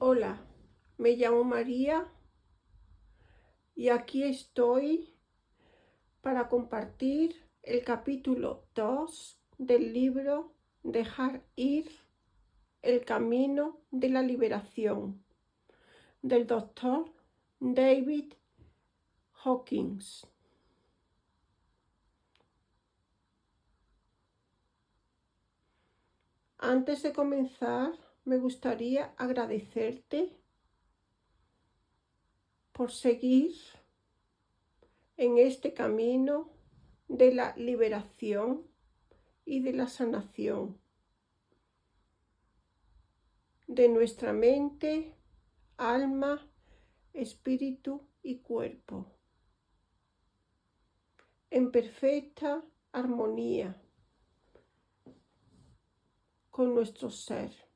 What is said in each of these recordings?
Hola, me llamo María y aquí estoy para compartir el capítulo 2 del libro Dejar ir, el camino de la liberación, del doctor David Hawkins. Antes de comenzar, me gustaría agradecerte por seguir en este camino de la liberación y de la sanación de nuestra mente, alma, espíritu y cuerpo, en perfecta armonía con nuestro ser.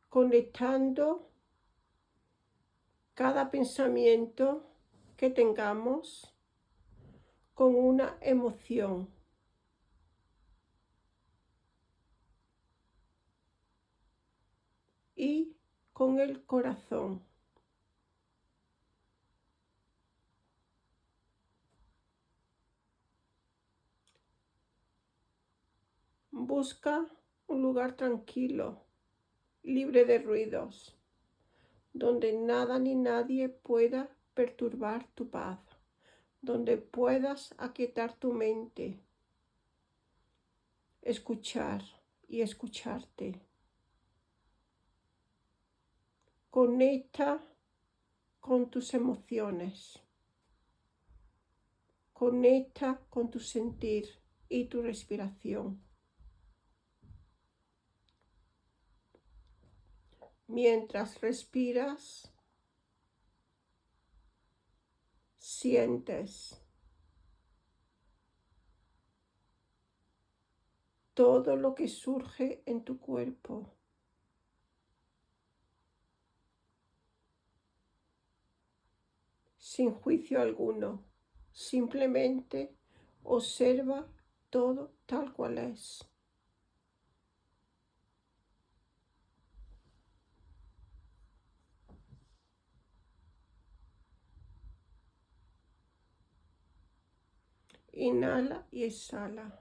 Conectando cada pensamiento que tengamos con una emoción. Y con el corazón. Busca un lugar tranquilo, libre de ruidos, donde nada ni nadie pueda perturbar tu paz, donde puedas aquietar tu mente, escuchar y escucharte. Conecta con tus emociones. Conecta con tu sentir y tu respiración. Mientras respiras, sientes todo lo que surge en tu cuerpo. Sin juicio alguno, simplemente observa todo tal cual es. Inhala y exhala.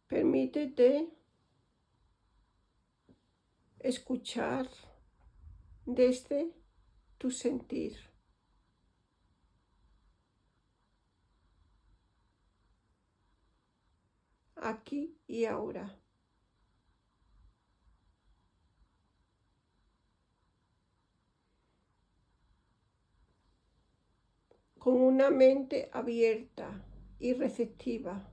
Permítete escuchar desde tu sentir. Aquí y ahora. Con una mente abierta y receptiva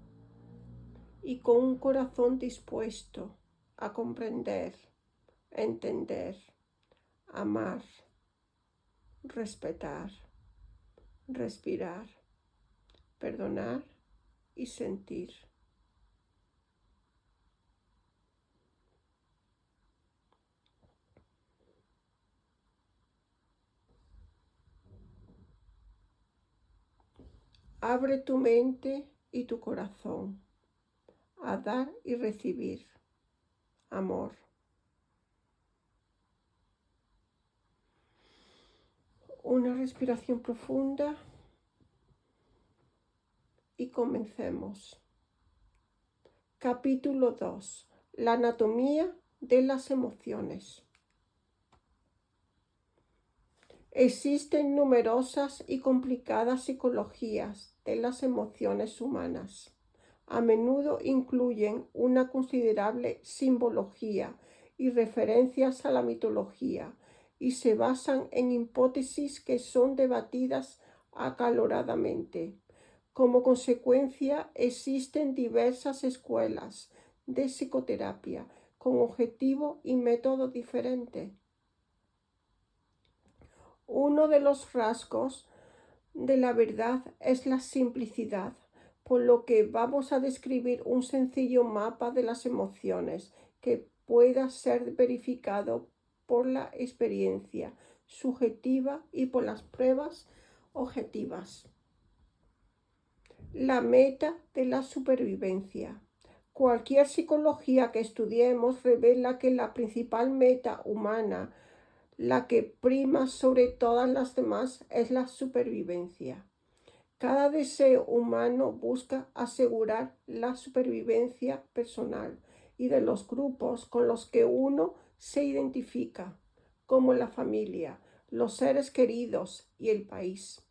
y con un corazón dispuesto a comprender, a entender, amar, respetar, respirar, perdonar y sentir. Abre tu mente y tu corazón a dar y recibir amor. Una respiración profunda y comencemos. Capítulo 2. La anatomía de las emociones. Existen numerosas y complicadas psicologías de las emociones humanas. A menudo incluyen una considerable simbología y referencias a la mitología y se basan en hipótesis que son debatidas acaloradamente. Como consecuencia, existen diversas escuelas de psicoterapia con objetivo y método diferentes. Uno de los rasgos de la verdad es la simplicidad, por lo que vamos a describir un sencillo mapa de las emociones que pueda ser verificado por la experiencia subjetiva y por las pruebas objetivas. La meta de la supervivencia. Cualquier psicología que estudiemos revela que la principal meta humana, la que prima sobre todas las demás, es la supervivencia. Cada deseo humano busca asegurar la supervivencia personal y de los grupos con los que uno se identifica, como la familia, los seres queridos y el país.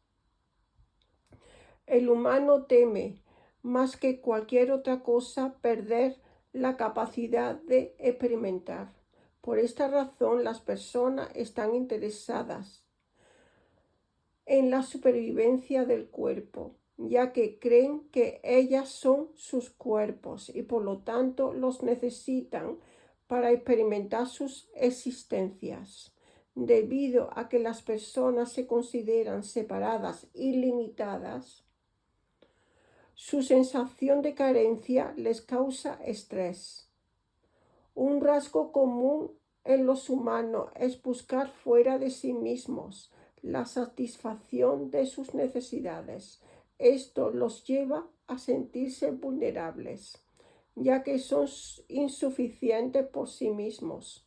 El humano teme, más que cualquier otra cosa, perder la capacidad de experimentar. Por esta razón, las personas están interesadas en la supervivencia del cuerpo, ya que creen que ellas son sus cuerpos y por lo tanto los necesitan para experimentar sus existencias. Debido a que las personas se consideran separadas y limitadas, su sensación de carencia les causa estrés. Un rasgo común en los humanos es buscar fuera de sí mismos la satisfacción de sus necesidades. Esto los lleva a sentirse vulnerables, ya que son insuficientes por sí mismos.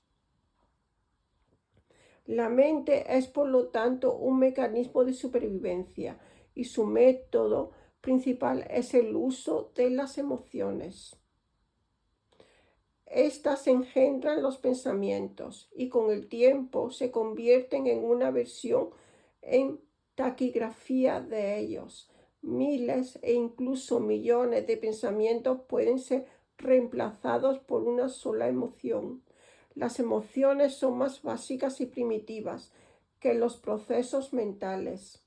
La mente es, por lo tanto, un mecanismo de supervivencia y su método principal es el uso de las emociones. Estas engendran los pensamientos y con el tiempo se convierten en una versión en taquigrafía de ellos. Miles e incluso millones de pensamientos pueden ser reemplazados por una sola emoción. Las emociones son más básicas y primitivas que los procesos mentales.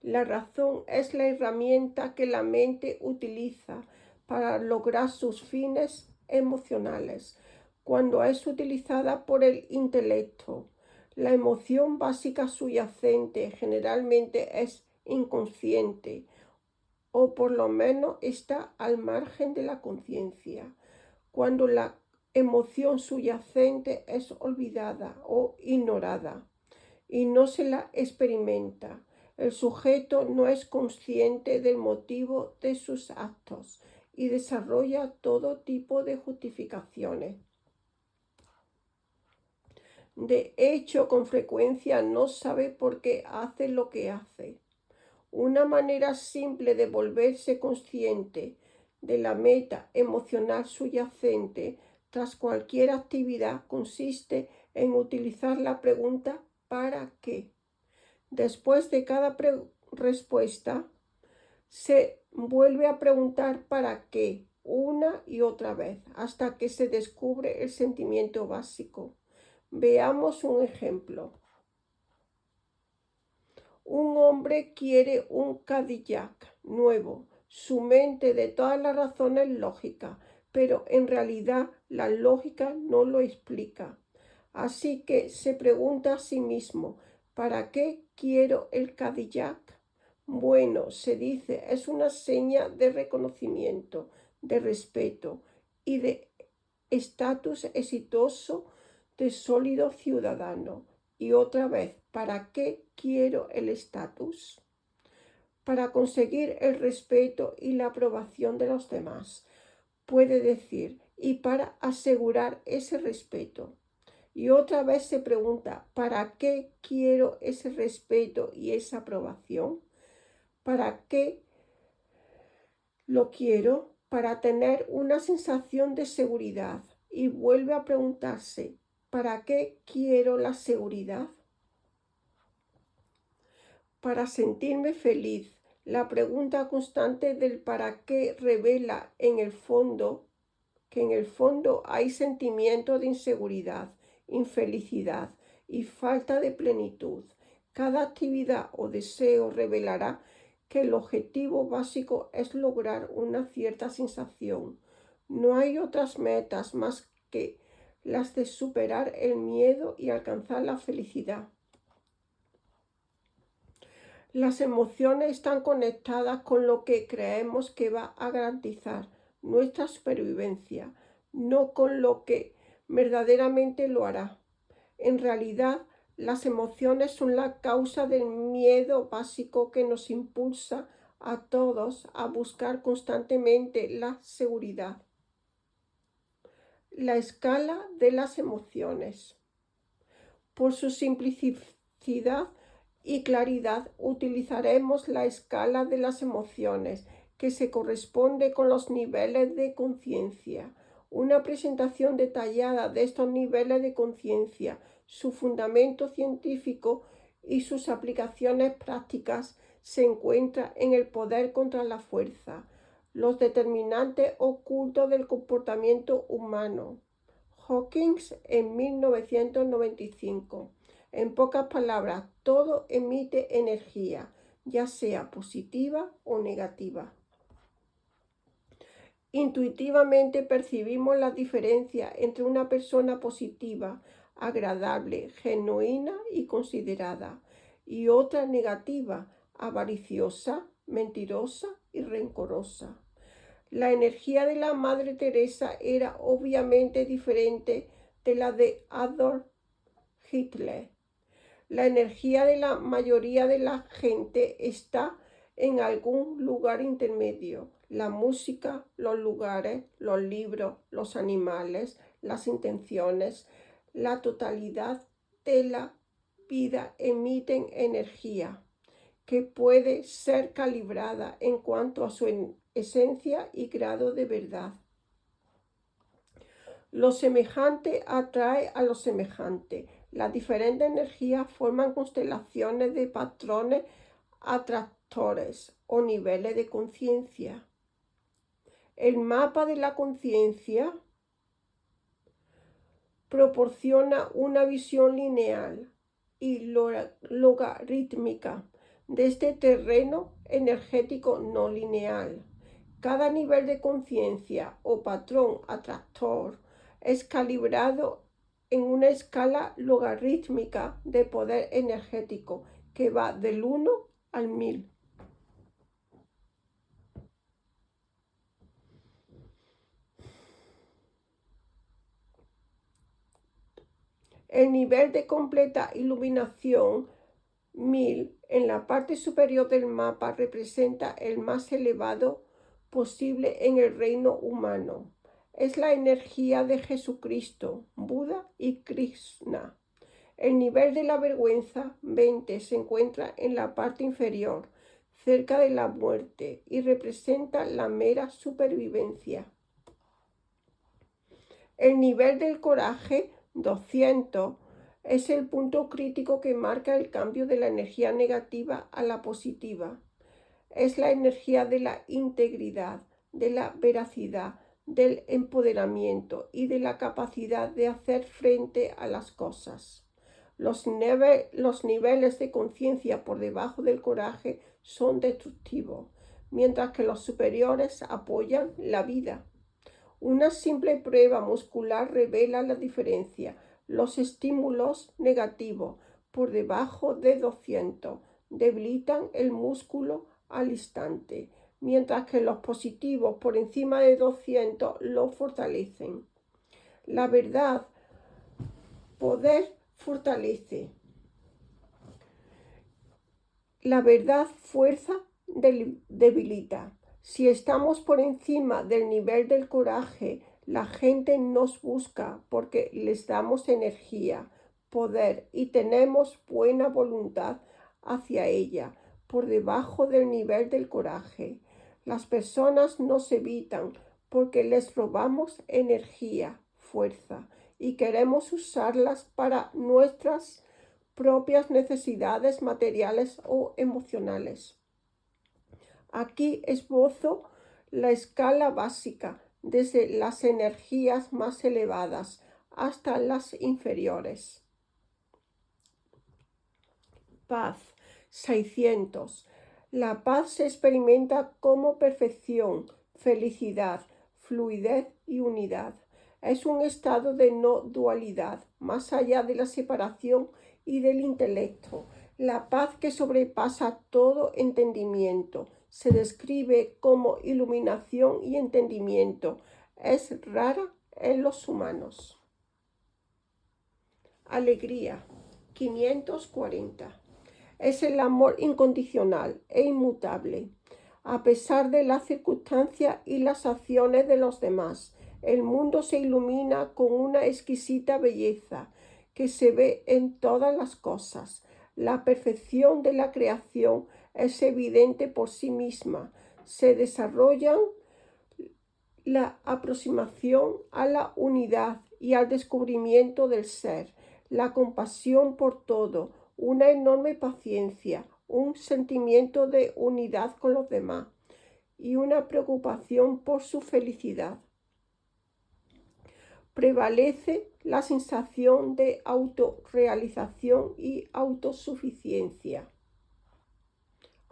La razón es la herramienta que la mente utiliza para lograr sus fines emocionales. Cuando es utilizada por el intelecto, la emoción básica subyacente generalmente es inconsciente o por lo menos está al margen de la conciencia. Cuando la emoción subyacente es olvidada o ignorada y no se la experimenta, el sujeto no es consciente del motivo de sus actos y desarrolla todo tipo de justificaciones. De hecho, con frecuencia no sabe por qué hace lo que hace. Una manera simple de volverse consciente de la meta emocional subyacente tras cualquier actividad consiste en utilizar la pregunta ¿para qué? Después de cada respuesta, se vuelve a preguntar para qué una y otra vez hasta que se descubre el sentimiento básico. Veamos un ejemplo. Un hombre quiere un Cadillac nuevo. Su mente de todas las razones es lógica, pero en realidad la lógica no lo explica. Así que se pregunta a sí mismo, ¿para qué quiero el Cadillac? Bueno, se dice, es una seña de reconocimiento, de respeto y de estatus exitoso de sólido ciudadano. Y otra vez, ¿para qué quiero el estatus? Para conseguir el respeto y la aprobación de los demás. Puede decir, y para asegurar ese respeto. Y otra vez se pregunta, ¿para qué quiero ese respeto y esa aprobación? ¿Para qué lo quiero? Para tener una sensación de seguridad. Y vuelve a preguntarse, ¿para qué quiero la seguridad? Para sentirme feliz. La pregunta constante del para qué revela que en el fondo hay sentimiento de inseguridad, infelicidad y falta de plenitud. Cada actividad o deseo revelará que el objetivo básico es lograr una cierta sensación. No hay otras metas más que las de superar el miedo y alcanzar la felicidad. Las emociones están conectadas con lo que creemos que va a garantizar nuestra supervivencia, no con lo que verdaderamente lo hará. En realidad, las emociones son la causa del miedo básico que nos impulsa a todos a buscar constantemente la seguridad. La escala de las emociones. Por su simplicidad y claridad utilizaremos la escala de las emociones, que se corresponde con los niveles de conciencia. Una presentación detallada de estos niveles de conciencia, su fundamento científico y sus aplicaciones prácticas se encuentra en El poder contra la fuerza, los determinantes ocultos del comportamiento humano. Hawkins en 1995. En pocas palabras, todo emite energía, ya sea positiva o negativa. Intuitivamente percibimos la diferencia entre una persona positiva, agradable, genuina y considerada, y otra negativa, avariciosa, mentirosa y rencorosa. La energía de la Madre Teresa era obviamente diferente de la de Adolf Hitler. La energía de la mayoría de la gente está en algún lugar intermedio. La música, los lugares, los libros, los animales, las intenciones, la totalidad de la vida emiten energía que puede ser calibrada en cuanto a su esencia y grado de verdad. Lo semejante atrae a lo semejante. Las diferentes energías forman constelaciones de patrones atractores o niveles de conciencia. El mapa de la conciencia proporciona una visión lineal y logarítmica de este terreno energético no lineal. Cada nivel de conciencia o patrón atractor es calibrado en una escala logarítmica de poder energético que va del 1 al 1000. El nivel de completa iluminación 1000 en la parte superior del mapa representa el más elevado posible en el reino humano. Es la energía de Jesucristo, Buda y Krishna. El nivel de la vergüenza 20 se encuentra en la parte inferior, cerca de la muerte, y representa la mera supervivencia. El nivel del coraje 200 es el punto crítico que marca el cambio de la energía negativa a la positiva. Es la energía de la integridad, de la veracidad, del empoderamiento y de la capacidad de hacer frente a las cosas. Los niveles de conciencia por debajo del coraje son destructivos, mientras que los superiores apoyan la vida. Una simple prueba muscular revela la diferencia. Los estímulos negativos por debajo de 200 debilitan el músculo al instante, mientras que los positivos por encima de 200 lo fortalecen. La verdad, poder fortalece. La verdad, fuerza, debilita. Si estamos por encima del nivel del coraje, la gente nos busca porque les damos energía, poder y tenemos buena voluntad hacia ella. Por debajo del nivel del coraje, las personas nos evitan porque les robamos energía, fuerza y queremos usarlas para nuestras propias necesidades materiales o emocionales. Aquí esbozo la escala básica, desde las energías más elevadas hasta las inferiores. Paz, 600. La paz se experimenta como perfección, felicidad, fluidez y unidad. Es un estado de no dualidad, más allá de la separación y del intelecto. La paz que sobrepasa todo entendimiento. Se describe como iluminación y entendimiento. Es rara en los humanos. Alegría. 540. Es el amor incondicional e inmutable. A pesar de las circunstancias y las acciones de los demás, el mundo se ilumina con una exquisita belleza que se ve en todas las cosas. La perfección de la creación es evidente por sí misma. Se desarrollan la aproximación a la unidad y al descubrimiento del ser, la compasión por todo, una enorme paciencia, un sentimiento de unidad con los demás y una preocupación por su felicidad. Prevalece la sensación de autorrealización y autosuficiencia.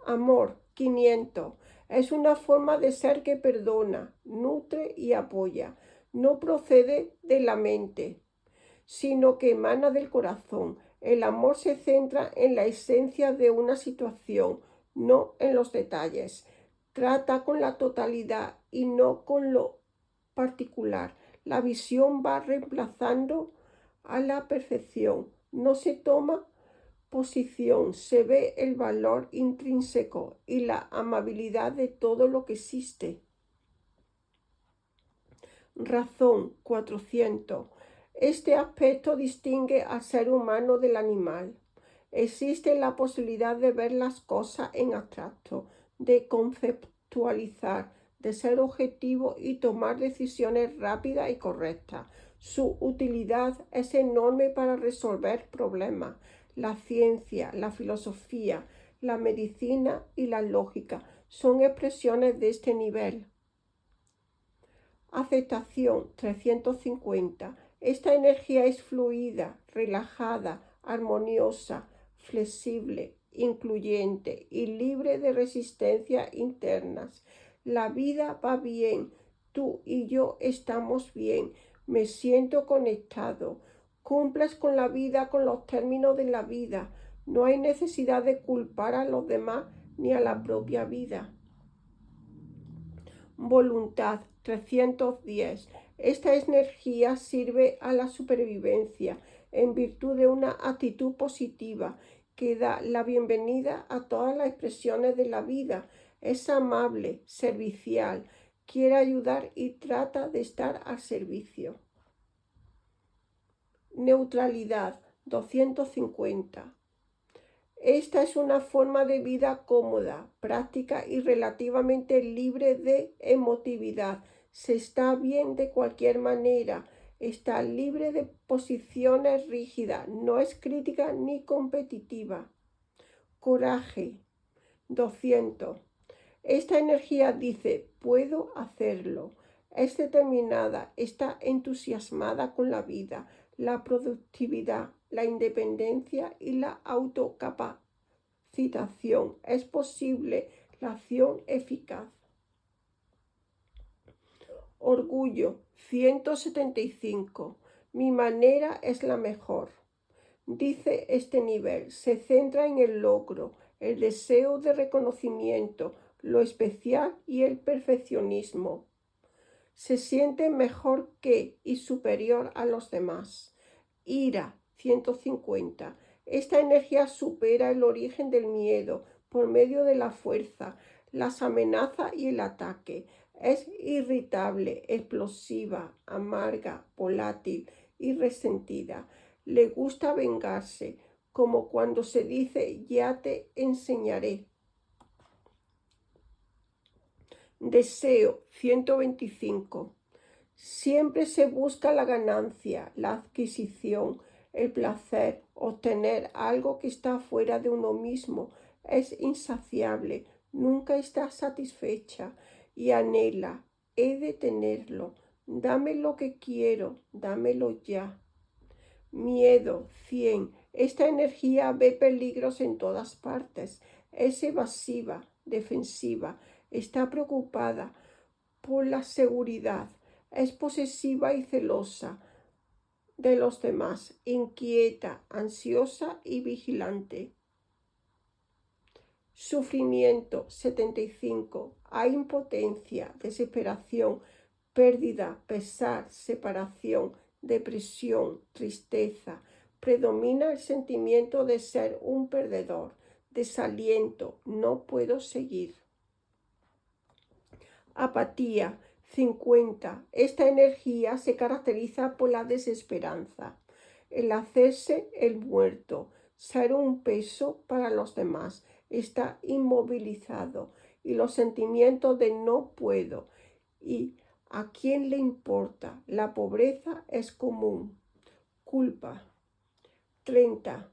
Amor. 500. Es una forma de ser que perdona, nutre y apoya. No procede de la mente, sino que emana del corazón. El amor se centra en la esencia de una situación, no en los detalles. Trata con la totalidad y no con lo particular. La visión va reemplazando a la perfección. No se toma posición, se ve el valor intrínseco y la amabilidad de todo lo que existe. Razón. 400. Este aspecto distingue al ser humano del animal. Existe la posibilidad de ver las cosas en abstracto, de conceptualizar, de ser objetivo y tomar decisiones rápidas y correctas. Su utilidad es enorme para resolver problemas. La ciencia, la filosofía, la medicina y la lógica son expresiones de este nivel. Aceptación. 350. Esta energía es fluida, relajada, armoniosa, flexible, incluyente y libre de resistencias internas. La vida va bien, tú y yo estamos bien, me siento conectado. Cumples con la vida, con los términos de la vida. No hay necesidad de culpar a los demás ni a la propia vida. Voluntad. 310. Esta energía sirve a la supervivencia en virtud de una actitud positiva que da la bienvenida a todas las expresiones de la vida. Es amable, servicial, quiere ayudar y trata de estar al servicio. Neutralidad. 250. Esta es una forma de vida cómoda, práctica y relativamente libre de emotividad. Se está bien de cualquier manera, está libre de posiciones rígidas, no es crítica ni competitiva. Coraje. 200. Esta energía dice, puedo hacerlo. Es determinada, está entusiasmada con la vida, la productividad, la independencia y la autocapacitación. Es posible la acción eficaz. Orgullo. 175. Mi manera es la mejor. Dice este nivel, se centra en el logro, el deseo de reconocimiento, lo especial y el perfeccionismo. Se siente mejor que y superior a los demás. Ira. 150. Esta energía supera el origen del miedo por medio de la fuerza, las amenazas y el ataque. Es irritable, explosiva, amarga, volátil y resentida. Le gusta vengarse, como cuando se dice ya te enseñaré. Deseo. 125. Siempre se busca la ganancia, la adquisición, el placer, obtener algo que está fuera de uno mismo. Es insaciable, nunca está satisfecha y anhela, he de tenerlo. Dame lo que quiero, dámelo ya. Miedo. 100. Esta energía ve peligros en todas partes. Es evasiva, defensiva, está preocupada por la seguridad, es posesiva y celosa de los demás, inquieta, ansiosa y vigilante. Sufrimiento. 75. Hay impotencia, desesperación, pérdida, pesar, separación, depresión, tristeza, Predomina el sentimiento de ser un perdedor, desaliento, no puedo seguir. Apatía, 50. Esta energía se caracteriza por la desesperanza, el hacerse el muerto, ser un peso para los demás, está inmovilizado y los sentimientos de no puedo y a quién le importa, la pobreza es común. Culpa, 30.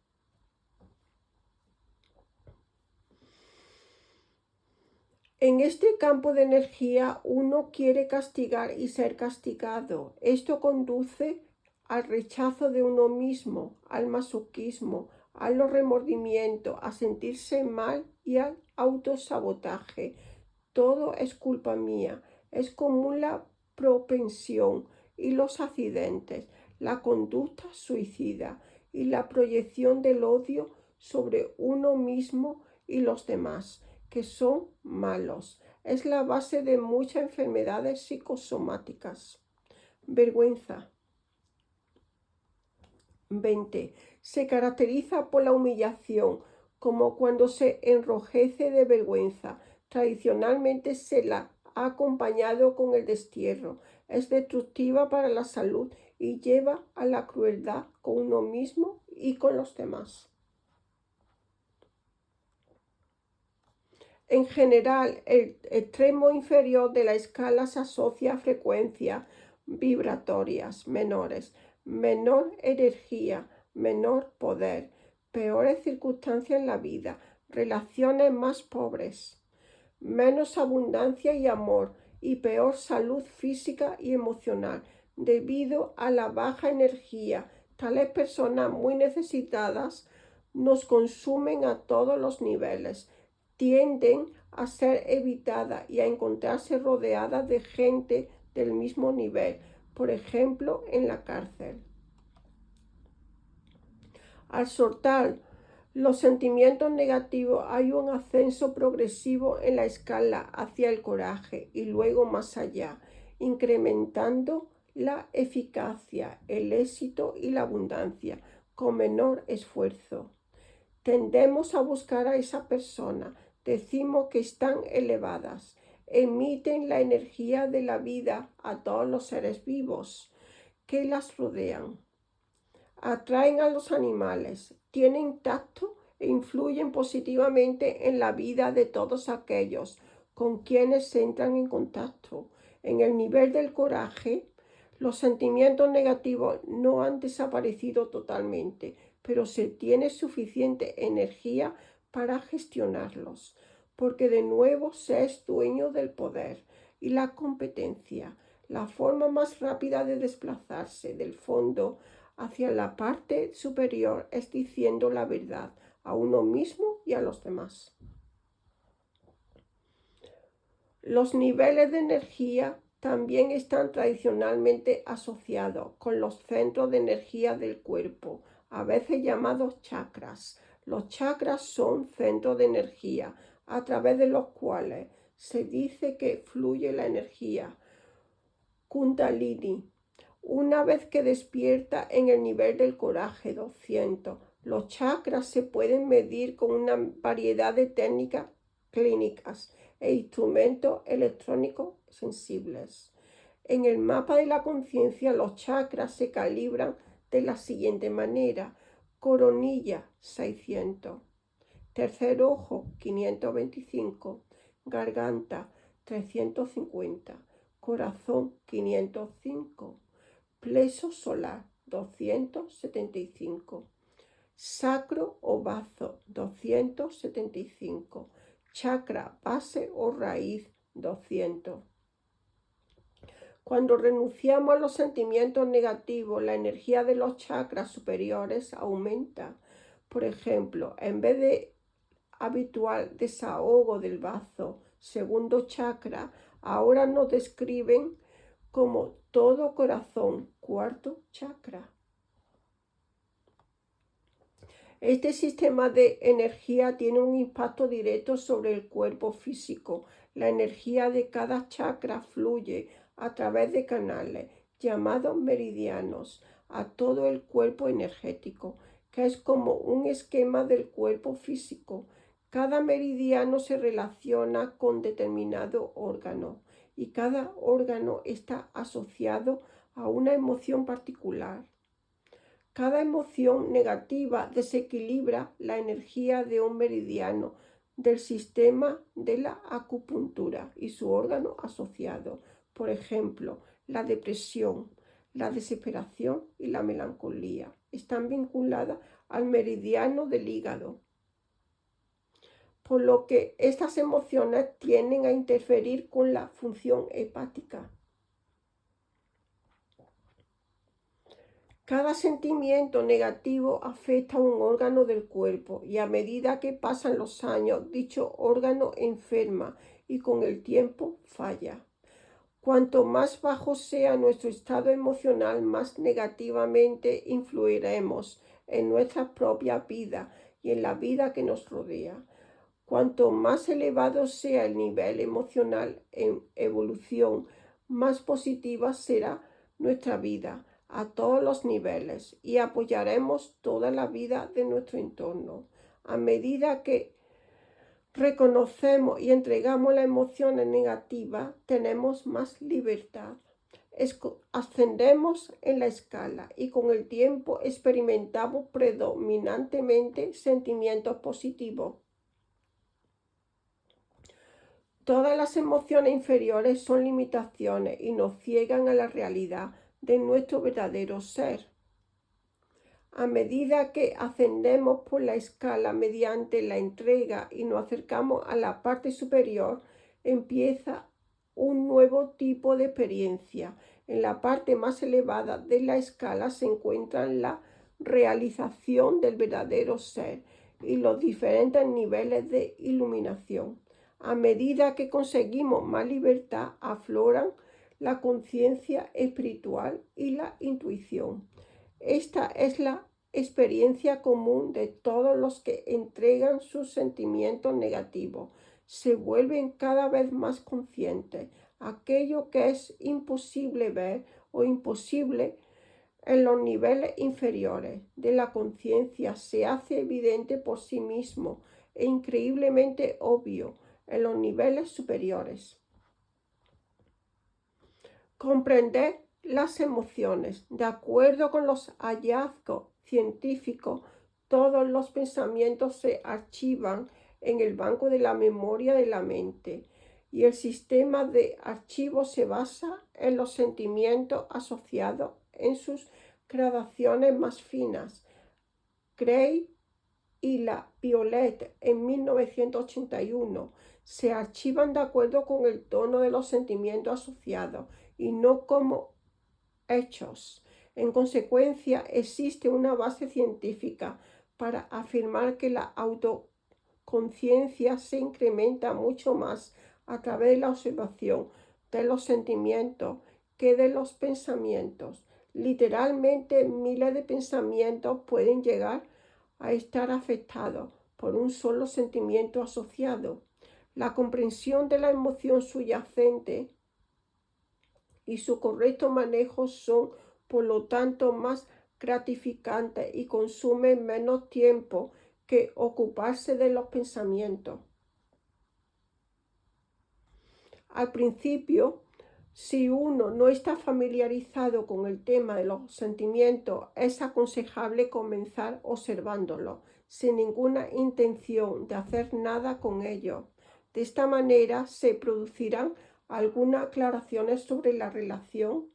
En este campo de energía uno quiere castigar y ser castigado. Esto conduce al rechazo de uno mismo, al masoquismo, al remordimiento, a sentirse mal y al autosabotaje. Todo es culpa mía. Es común la propensión y los accidentes, la conducta suicida y la proyección del odio sobre uno mismo y los demás, que son malos. Es la base de muchas enfermedades psicosomáticas. Vergüenza. 20. Se caracteriza por la humillación, como cuando se enrojece de vergüenza. Tradicionalmente se la ha acompañado con el destierro. Es destructiva para la salud y lleva a la crueldad con uno mismo y con los demás. En general, el extremo inferior de la escala se asocia a frecuencias vibratorias menores, menor energía, menor poder, peores circunstancias en la vida, relaciones más pobres, menos abundancia y amor y peor salud física y emocional debido a la baja energía. Tales personas muy necesitadas nos consumen a todos los niveles. Tienden a ser evitadas y a encontrarse rodeadas de gente del mismo nivel, por ejemplo, en la cárcel. Al soltar los sentimientos negativos hay un ascenso progresivo en la escala hacia el coraje y luego más allá, incrementando la eficacia, el éxito y la abundancia con menor esfuerzo. Tendemos a buscar a esa persona, decimos que están elevadas, emiten la energía de la vida a todos los seres vivos que las rodean. Atraen a los animales, tienen tacto e influyen positivamente en la vida de todos aquellos con quienes entran en contacto. En el nivel del coraje, los sentimientos negativos no han desaparecido totalmente, pero se tiene suficiente energía para gestionarlos, porque de nuevo se es dueño del poder y la competencia. La forma más rápida de desplazarse del fondo hacia la parte superior es diciendo la verdad a uno mismo y a los demás. Los niveles de energía también están tradicionalmente asociados con los centros de energía del cuerpo, a veces llamados chakras. Los chakras son centros de energía a través de los cuales se dice que fluye la energía Kundalini. Una vez que despierta en el nivel del coraje 200, los chakras se pueden medir con una variedad de técnicas clínicas e instrumentos electrónicos sensibles. En el mapa de la conciencia, los chakras se calibran de la siguiente manera: coronilla 600, tercer ojo 525, garganta 350, corazón 505, plexo solar 275, sacro o bazo 275, chakra base o raíz 200. Cuando renunciamos a los sentimientos negativos, la energía de los chakras superiores aumenta. Por ejemplo, en vez de habitual desahogo del bazo, segundo chakra, ahora nos describen como todo corazón, cuarto chakra. Este sistema de energía tiene un impacto directo sobre el cuerpo físico. La energía de cada chakra fluye a través de canales llamados meridianos a todo el cuerpo energético, que es como un esquema del cuerpo físico. Cada meridiano se relaciona con determinado órgano y cada órgano está asociado a una emoción particular. Cada emoción negativa desequilibra la energía de un meridiano del sistema de la acupuntura y su órgano asociado. Por ejemplo, la depresión, la desesperación y la melancolía están vinculadas al meridiano del hígado, por lo que estas emociones tienden a interferir con la función hepática. Cada sentimiento negativo afecta a un órgano del cuerpo y a medida que pasan los años, dicho órgano enferma y con el tiempo falla. Cuanto más bajo sea nuestro estado emocional, más negativamente influiremos en nuestra propia vida y en la vida que nos rodea. Cuanto más elevado sea el nivel emocional en evolución, más positiva será nuestra vida a todos los niveles y apoyaremos toda la vida de nuestro entorno. A medida que reconocemos y entregamos las emociones negativas, tenemos más libertad. Ascendemos en la escala y con el tiempo experimentamos predominantemente sentimientos positivos. Todas las emociones inferiores son limitaciones y nos ciegan a la realidad de nuestro verdadero ser. A medida que ascendemos por la escala mediante la entrega y nos acercamos a la parte superior, empieza un nuevo tipo de experiencia. En la parte más elevada de la escala se encuentra la realización del verdadero ser y los diferentes niveles de iluminación. A medida que conseguimos más libertad, afloran la conciencia espiritual y la intuición. Esta es la experiencia común de todos los que entregan sus sentimientos negativos. Se vuelven cada vez más conscientes. Aquello que es imposible ver o imposible en los niveles inferiores de la conciencia se hace evidente por sí mismo e increíblemente obvio en los niveles superiores. Comprender las emociones. De acuerdo con los hallazgos científicos, todos los pensamientos se archivan en el banco de la memoria de la mente y el sistema de archivo se basa en los sentimientos asociados en sus gradaciones más finas. Gray y la Violet en 1981 se archivan de acuerdo con el tono de los sentimientos asociados y no como hechos. En consecuencia, existe una base científica para afirmar que la autoconciencia se incrementa mucho más a través de la observación de los sentimientos que de los pensamientos. Literalmente, miles de pensamientos pueden llegar a estar afectados por un solo sentimiento asociado. La comprensión de la emoción subyacente y su correcto manejo son, por lo tanto, más gratificantes y consumen menos tiempo que ocuparse de los pensamientos. Al principio, si uno no está familiarizado con el tema de los sentimientos, es aconsejable comenzar observándolos, sin ninguna intención de hacer nada con ellos. De esta manera se producirán algunas aclaraciones sobre la relación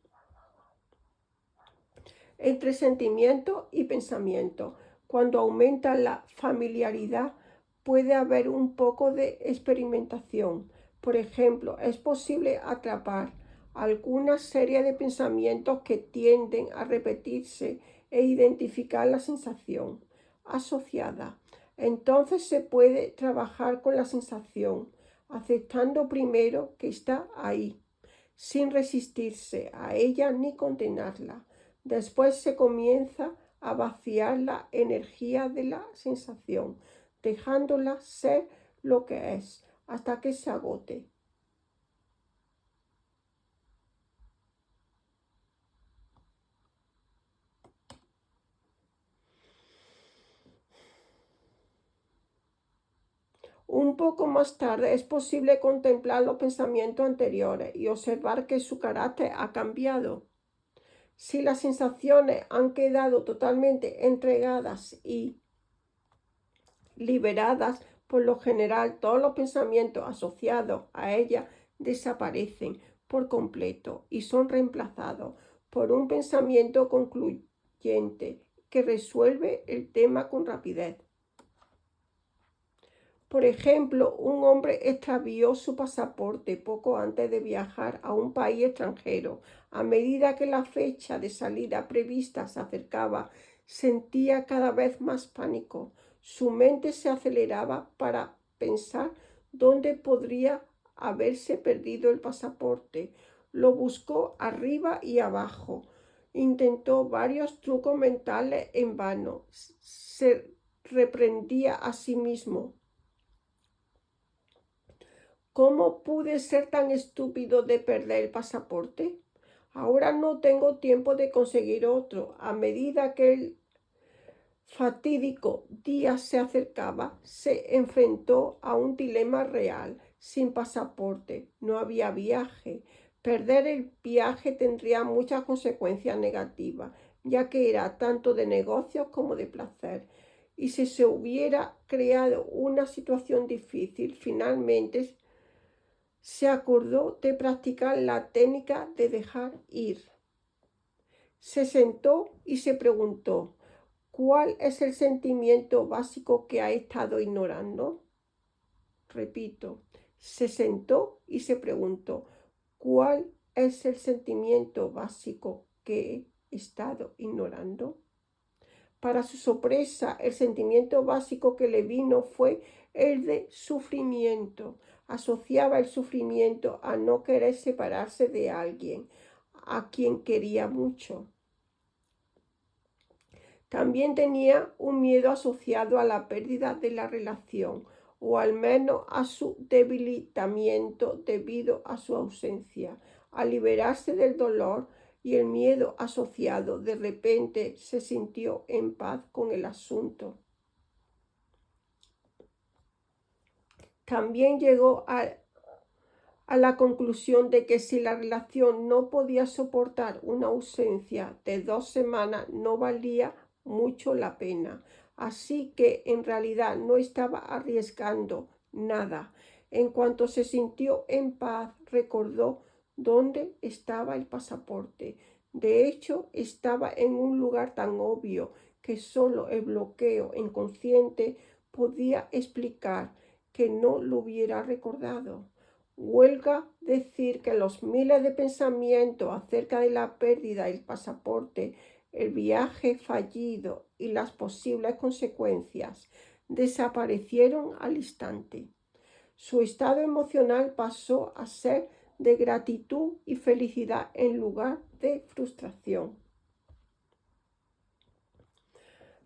entre sentimiento y pensamiento. Cuando aumenta la familiaridad, puede haber un poco de experimentación. Por ejemplo, es posible atrapar alguna serie de pensamientos que tienden a repetirse e identificar la sensación asociada. Entonces se puede trabajar con la sensación, aceptando primero que está ahí, sin resistirse a ella ni condenarla. Después se comienza a vaciar la energía de la sensación, dejándola ser lo que es, hasta que se agote. Un poco más tarde es posible contemplar los pensamientos anteriores y observar que su carácter ha cambiado. Si las sensaciones han quedado totalmente entregadas y liberadas, por lo general todos los pensamientos asociados a ellas desaparecen por completo y son reemplazados por un pensamiento concluyente que resuelve el tema con rapidez. Por ejemplo, un hombre extravió su pasaporte poco antes de viajar a un país extranjero. A medida que la fecha de salida prevista se acercaba, sentía cada vez más pánico. Su mente se aceleraba para pensar dónde podría haberse perdido el pasaporte. Lo buscó arriba y abajo. Intentó varios trucos mentales en vano. Se reprendía a sí mismo. ¿Cómo pude ser tan estúpido de perder el pasaporte? Ahora no tengo tiempo de conseguir otro. A medida que el fatídico día se acercaba, se enfrentó a un dilema real. Sin pasaporte, no había viaje. Perder el viaje tendría muchas consecuencias negativas, ya que era tanto de negocios como de placer. Y si se hubiera creado una situación difícil, finalmente se acordó de practicar la técnica de dejar ir. Se sentó y se preguntó, ¿cuál es el sentimiento básico que ha estado ignorando? Repito, se sentó y se preguntó, ¿cuál es el sentimiento básico que he estado ignorando? Para su sorpresa, el sentimiento básico que le vino fue el de sufrimiento. Asociaba el sufrimiento a no querer separarse de alguien a quien quería mucho. También tenía un miedo asociado a la pérdida de la relación, o al menos a su debilitamiento debido a su ausencia. Al liberarse del dolor y el miedo asociado, de repente se sintió en paz con el asunto. También llegó a la conclusión de que si la relación no podía soportar una ausencia de 2 semanas, no valía mucho la pena. Así que en realidad no estaba arriesgando nada. En cuanto se sintió en paz, recordó dónde estaba el pasaporte. De hecho, estaba en un lugar tan obvio que solo el bloqueo inconsciente podía explicar que no lo hubiera recordado. Huelga decir que los miles de pensamientos acerca de la pérdida del pasaporte, el viaje fallido y las posibles consecuencias desaparecieron al instante. Su estado emocional pasó a ser de gratitud y felicidad en lugar de frustración.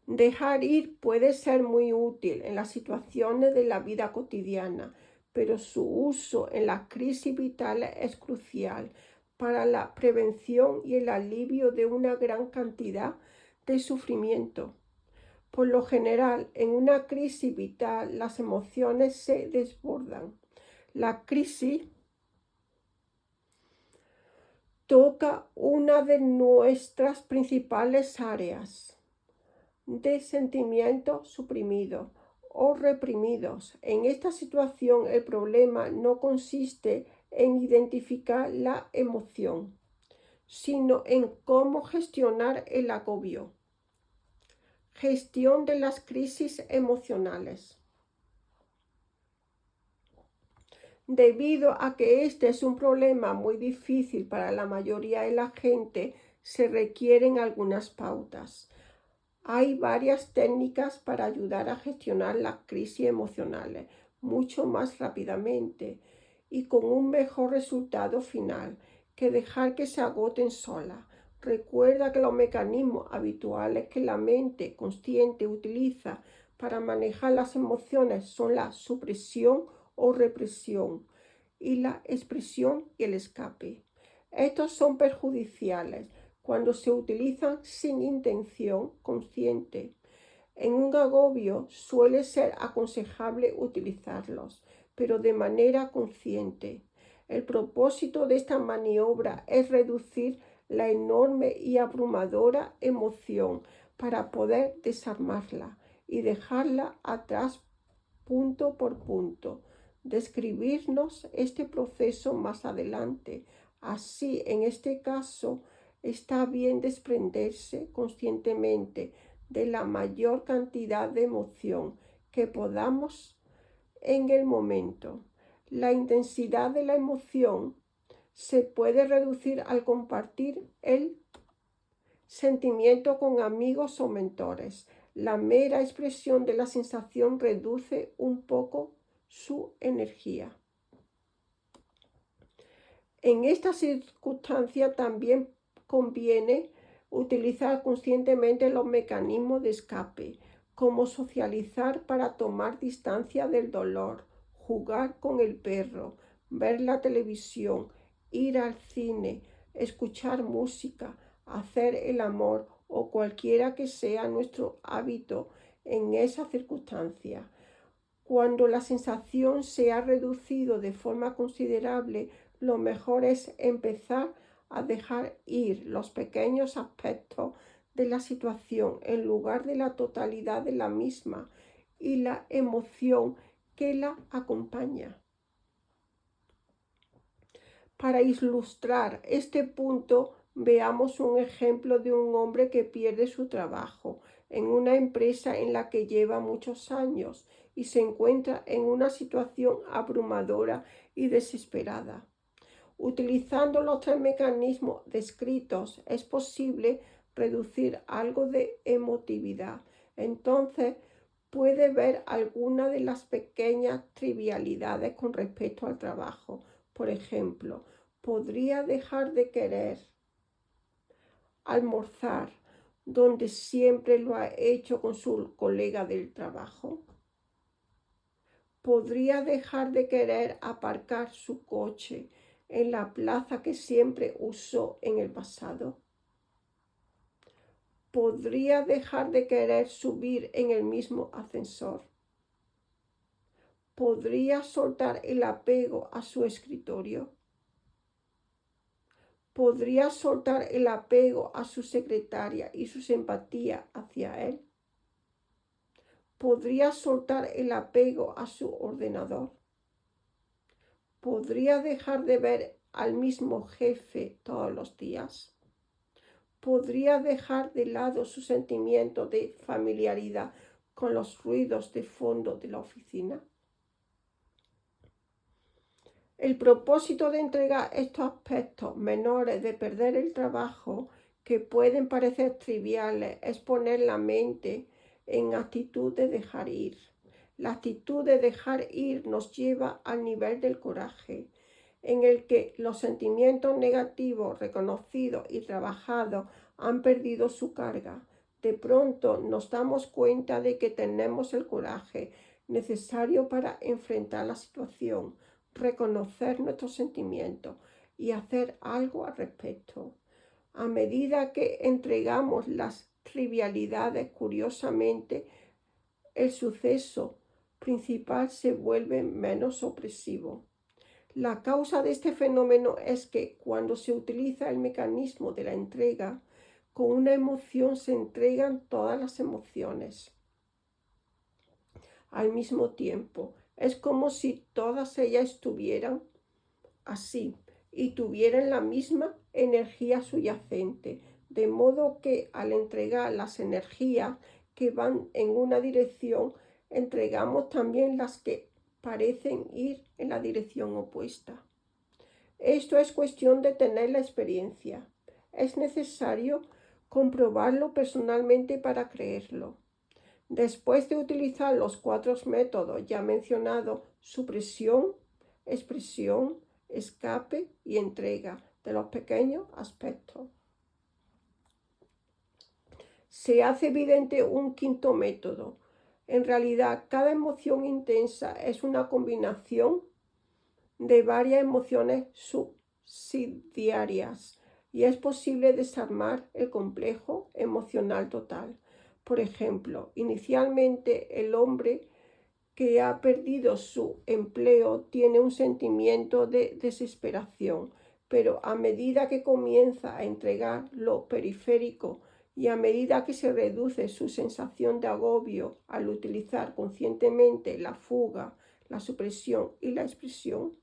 Dejar ir puede ser muy útil en las situaciones de la vida cotidiana, pero su uso en las crisis vitales es crucial para la prevención y el alivio de una gran cantidad de sufrimiento. Por lo general, en una crisis vital las emociones se desbordan. La crisis toca una de nuestras principales áreas de sentimientos suprimidos o reprimidos. En esta situación el problema no consiste en identificar la emoción, sino en cómo gestionar el agobio. Gestión de las crisis emocionales. Debido a que este es un problema muy difícil para la mayoría de la gente, se requieren algunas pautas. Hay varias técnicas para ayudar a gestionar las crisis emocionales mucho más rápidamente y con un mejor resultado final que dejar que se agoten solas. Recuerda que los mecanismos habituales que la mente consciente utiliza para manejar las emociones son la supresión o represión y la expresión y el escape. Estos son perjudiciales cuando se utilizan sin intención consciente. En un agobio suele ser aconsejable utilizarlos, pero de manera consciente. El propósito de esta maniobra es reducir la enorme y abrumadora emoción para poder desarmarla y dejarla atrás punto por punto. Describirnos este proceso más adelante. Así, en este caso, está bien desprenderse conscientemente de la mayor cantidad de emoción que podamos en el momento. La intensidad de la emoción se puede reducir al compartir el sentimiento con amigos o mentores. La mera expresión de la sensación reduce un poco su energía. En esta circunstancia también conviene utilizar conscientemente los mecanismos de escape, como socializar para tomar distancia del dolor, jugar con el perro, ver la televisión, ir al cine, escuchar música, hacer el amor o cualquiera que sea nuestro hábito en esa circunstancia. Cuando la sensación se ha reducido de forma considerable, lo mejor es empezar a dejar ir los pequeños aspectos de la situación en lugar de la totalidad de la misma y la emoción que la acompaña. Para ilustrar este punto, veamos un ejemplo de un hombre que pierde su trabajo en una empresa en la que lleva muchos años y se encuentra en una situación abrumadora y desesperada. Utilizando los tres mecanismos descritos es posible reducir algo de emotividad. Entonces puede ver algunas de las pequeñas trivialidades con respecto al trabajo. Por ejemplo, podría dejar de querer almorzar donde siempre lo ha hecho con su colega del trabajo. Podría dejar de querer aparcar su coche en la plaza que siempre usó en el pasado. Podría dejar de querer subir en el mismo ascensor. Podría soltar el apego a su escritorio. Podría soltar el apego a su secretaria y su simpatía hacia él. Podría soltar el apego a su ordenador. Podría dejar de ver al mismo jefe todos los días. Podría dejar de lado su sentimiento de familiaridad con los ruidos de fondo de la oficina. El propósito de entregar estos aspectos menores de perder el trabajo, que pueden parecer triviales, es poner la mente en actitud de dejar ir. La actitud de dejar ir nos lleva al nivel del coraje, en el que los sentimientos negativos reconocidos y trabajados han perdido su carga. De pronto nos damos cuenta de que tenemos el coraje necesario para enfrentar la situación, reconocer nuestros sentimientos y hacer algo al respecto. A medida que entregamos las trivialidades, curiosamente, el suceso principal se vuelve menos opresivo. La causa de este fenómeno es que cuando se utiliza el mecanismo de la entrega, con una emoción se entregan todas las emociones al mismo tiempo. Es como si todas ellas estuvieran así y tuvieran la misma energía subyacente, de modo que al entregar las energías que van en una dirección, entregamos también las que parecen ir en la dirección opuesta. Esto es cuestión de tener la experiencia. Es necesario comprobarlo personalmente para creerlo. Después de utilizar los 4 métodos ya mencionados, supresión, expresión, escape y entrega de los pequeños aspectos, se hace evidente un quinto método. En realidad, cada emoción intensa es una combinación de varias emociones subsidiarias y es posible desarmar el complejo emocional total. Por ejemplo, inicialmente el hombre que ha perdido su empleo tiene un sentimiento de desesperación, pero a medida que comienza a entregar lo periférico y a medida que se reduce su sensación de agobio al utilizar conscientemente la fuga, la supresión y la expresión,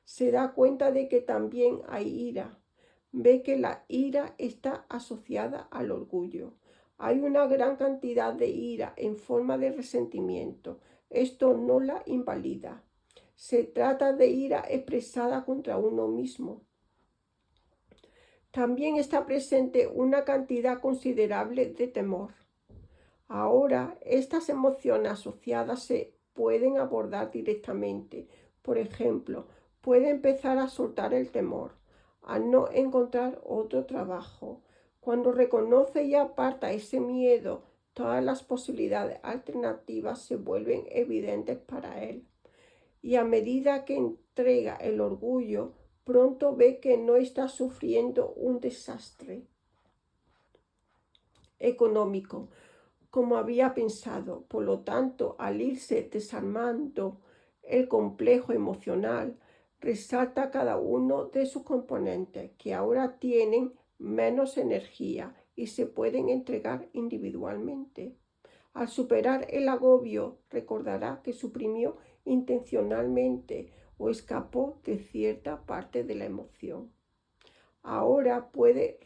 se da cuenta de que también hay ira. Ve que la ira está asociada al orgullo. Hay una gran cantidad de ira en forma de resentimiento. Esto no la invalida. Se trata de ira expresada contra uno mismo. También está presente una cantidad considerable de temor. Ahora, estas emociones asociadas se pueden abordar directamente. Por ejemplo, puede empezar a soltar el temor a no encontrar otro trabajo. Cuando reconoce y aparta ese miedo, todas las posibilidades alternativas se vuelven evidentes para él. Y a medida que entrega el orgullo, pronto ve que no está sufriendo un desastre económico como había pensado. Por lo tanto, al irse desarmando el complejo emocional, resalta cada uno de sus componentes que ahora tienen menos energía y se pueden entregar individualmente. Al superar el agobio, recordará que suprimió intencionalmente o escapó de cierta parte de la emoción. Ahora puede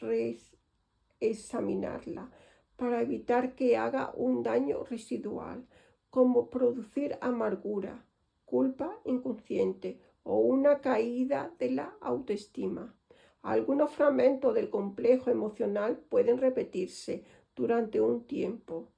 examinarla para evitar que haga un daño residual, como producir amargura, culpa inconsciente o una caída de la autoestima. Algunos fragmentos del complejo emocional pueden repetirse durante un tiempo,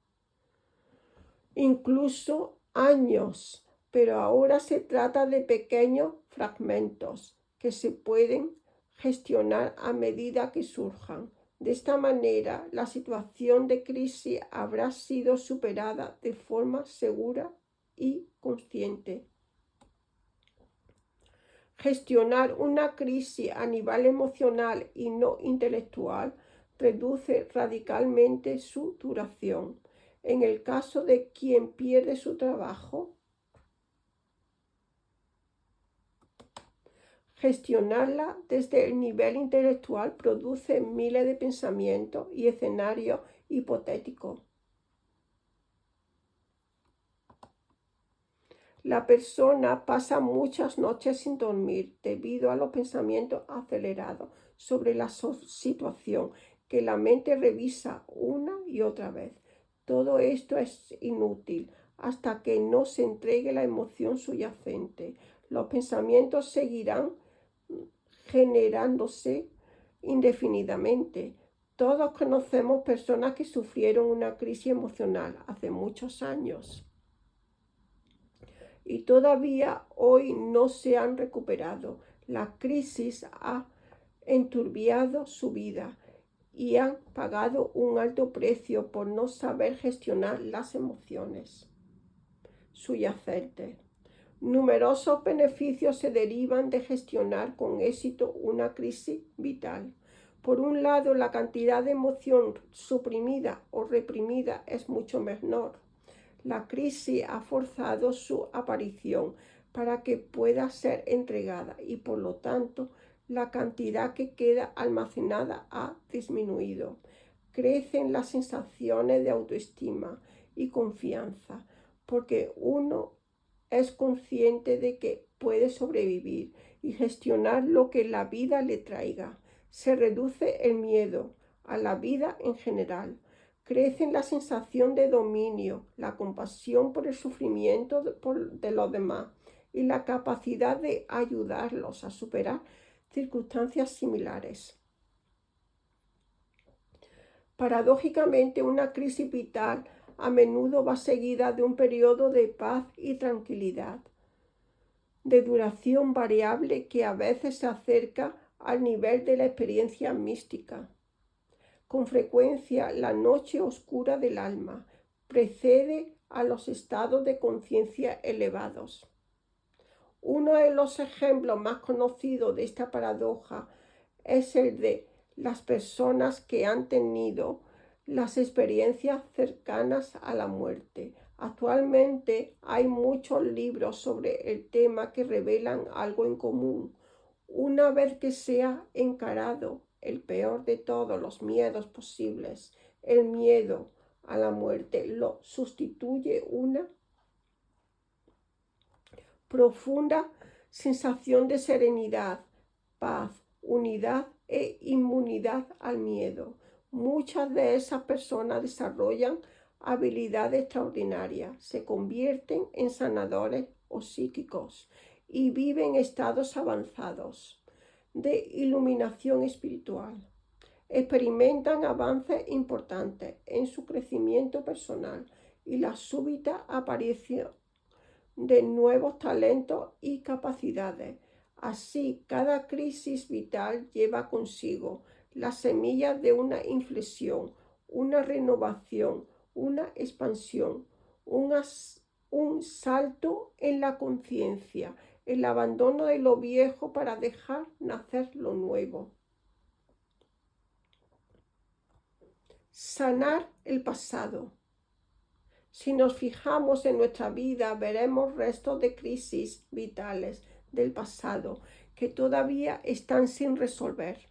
incluso años, pero ahora se trata de pequeños fragmentos que se pueden gestionar a medida que surjan. De esta manera, la situación de crisis habrá sido superada de forma segura y consciente. Gestionar una crisis a nivel emocional y no intelectual reduce radicalmente su duración. En el caso de quien pierde su trabajo, gestionarla desde el nivel intelectual produce miles de pensamientos y escenarios hipotéticos. La persona pasa muchas noches sin dormir debido a los pensamientos acelerados sobre la situación que la mente revisa una y otra vez. Todo esto es inútil hasta que no se entregue la emoción subyacente. Los pensamientos seguirán generándose indefinidamente. Todos conocemos personas que sufrieron una crisis emocional hace muchos años y todavía hoy no se han recuperado. La crisis ha enturbiado su vida y han pagado un alto precio por no saber gestionar las emociones subyacentes. Numerosos beneficios se derivan de gestionar con éxito una crisis vital. Por un lado, la cantidad de emoción suprimida o reprimida es mucho menor. La crisis ha forzado su aparición para que pueda ser entregada y por lo tanto la cantidad que queda almacenada ha disminuido. Crecen las sensaciones de autoestima y confianza porque uno es consciente de que puede sobrevivir y gestionar lo que la vida le traiga. Se reduce el miedo a la vida en general. Crece la sensación de dominio, la compasión por el sufrimiento de los demás y la capacidad de ayudarlos a superar circunstancias similares. Paradójicamente, una crisis vital a menudo va seguida de un periodo de paz y tranquilidad, de duración variable que a veces se acerca al nivel de la experiencia mística. Con frecuencia, la noche oscura del alma precede a los estados de conciencia elevados. Uno de los ejemplos más conocidos de esta paradoja es el de las personas que han tenido las experiencias cercanas a la muerte. Actualmente hay muchos libros sobre el tema que revelan algo en común. Una vez que se ha encarado el peor de todos los miedos posibles, el miedo a la muerte, lo sustituye una profunda sensación de serenidad, paz, unidad e inmunidad al miedo. Muchas de esas personas desarrollan habilidades extraordinarias, se convierten en sanadores o psíquicos y viven estados avanzados de iluminación espiritual. Experimentan avances importantes en su crecimiento personal y la súbita aparición de nuevos talentos y capacidades. Así, cada crisis vital lleva consigo las semillas de una inflexión, una renovación, una expansión, un salto en la conciencia, el abandono de lo viejo para dejar nacer lo nuevo. Sanar el pasado. Si nos fijamos en nuestra vida, veremos restos de crisis vitales del pasado que todavía están sin resolver.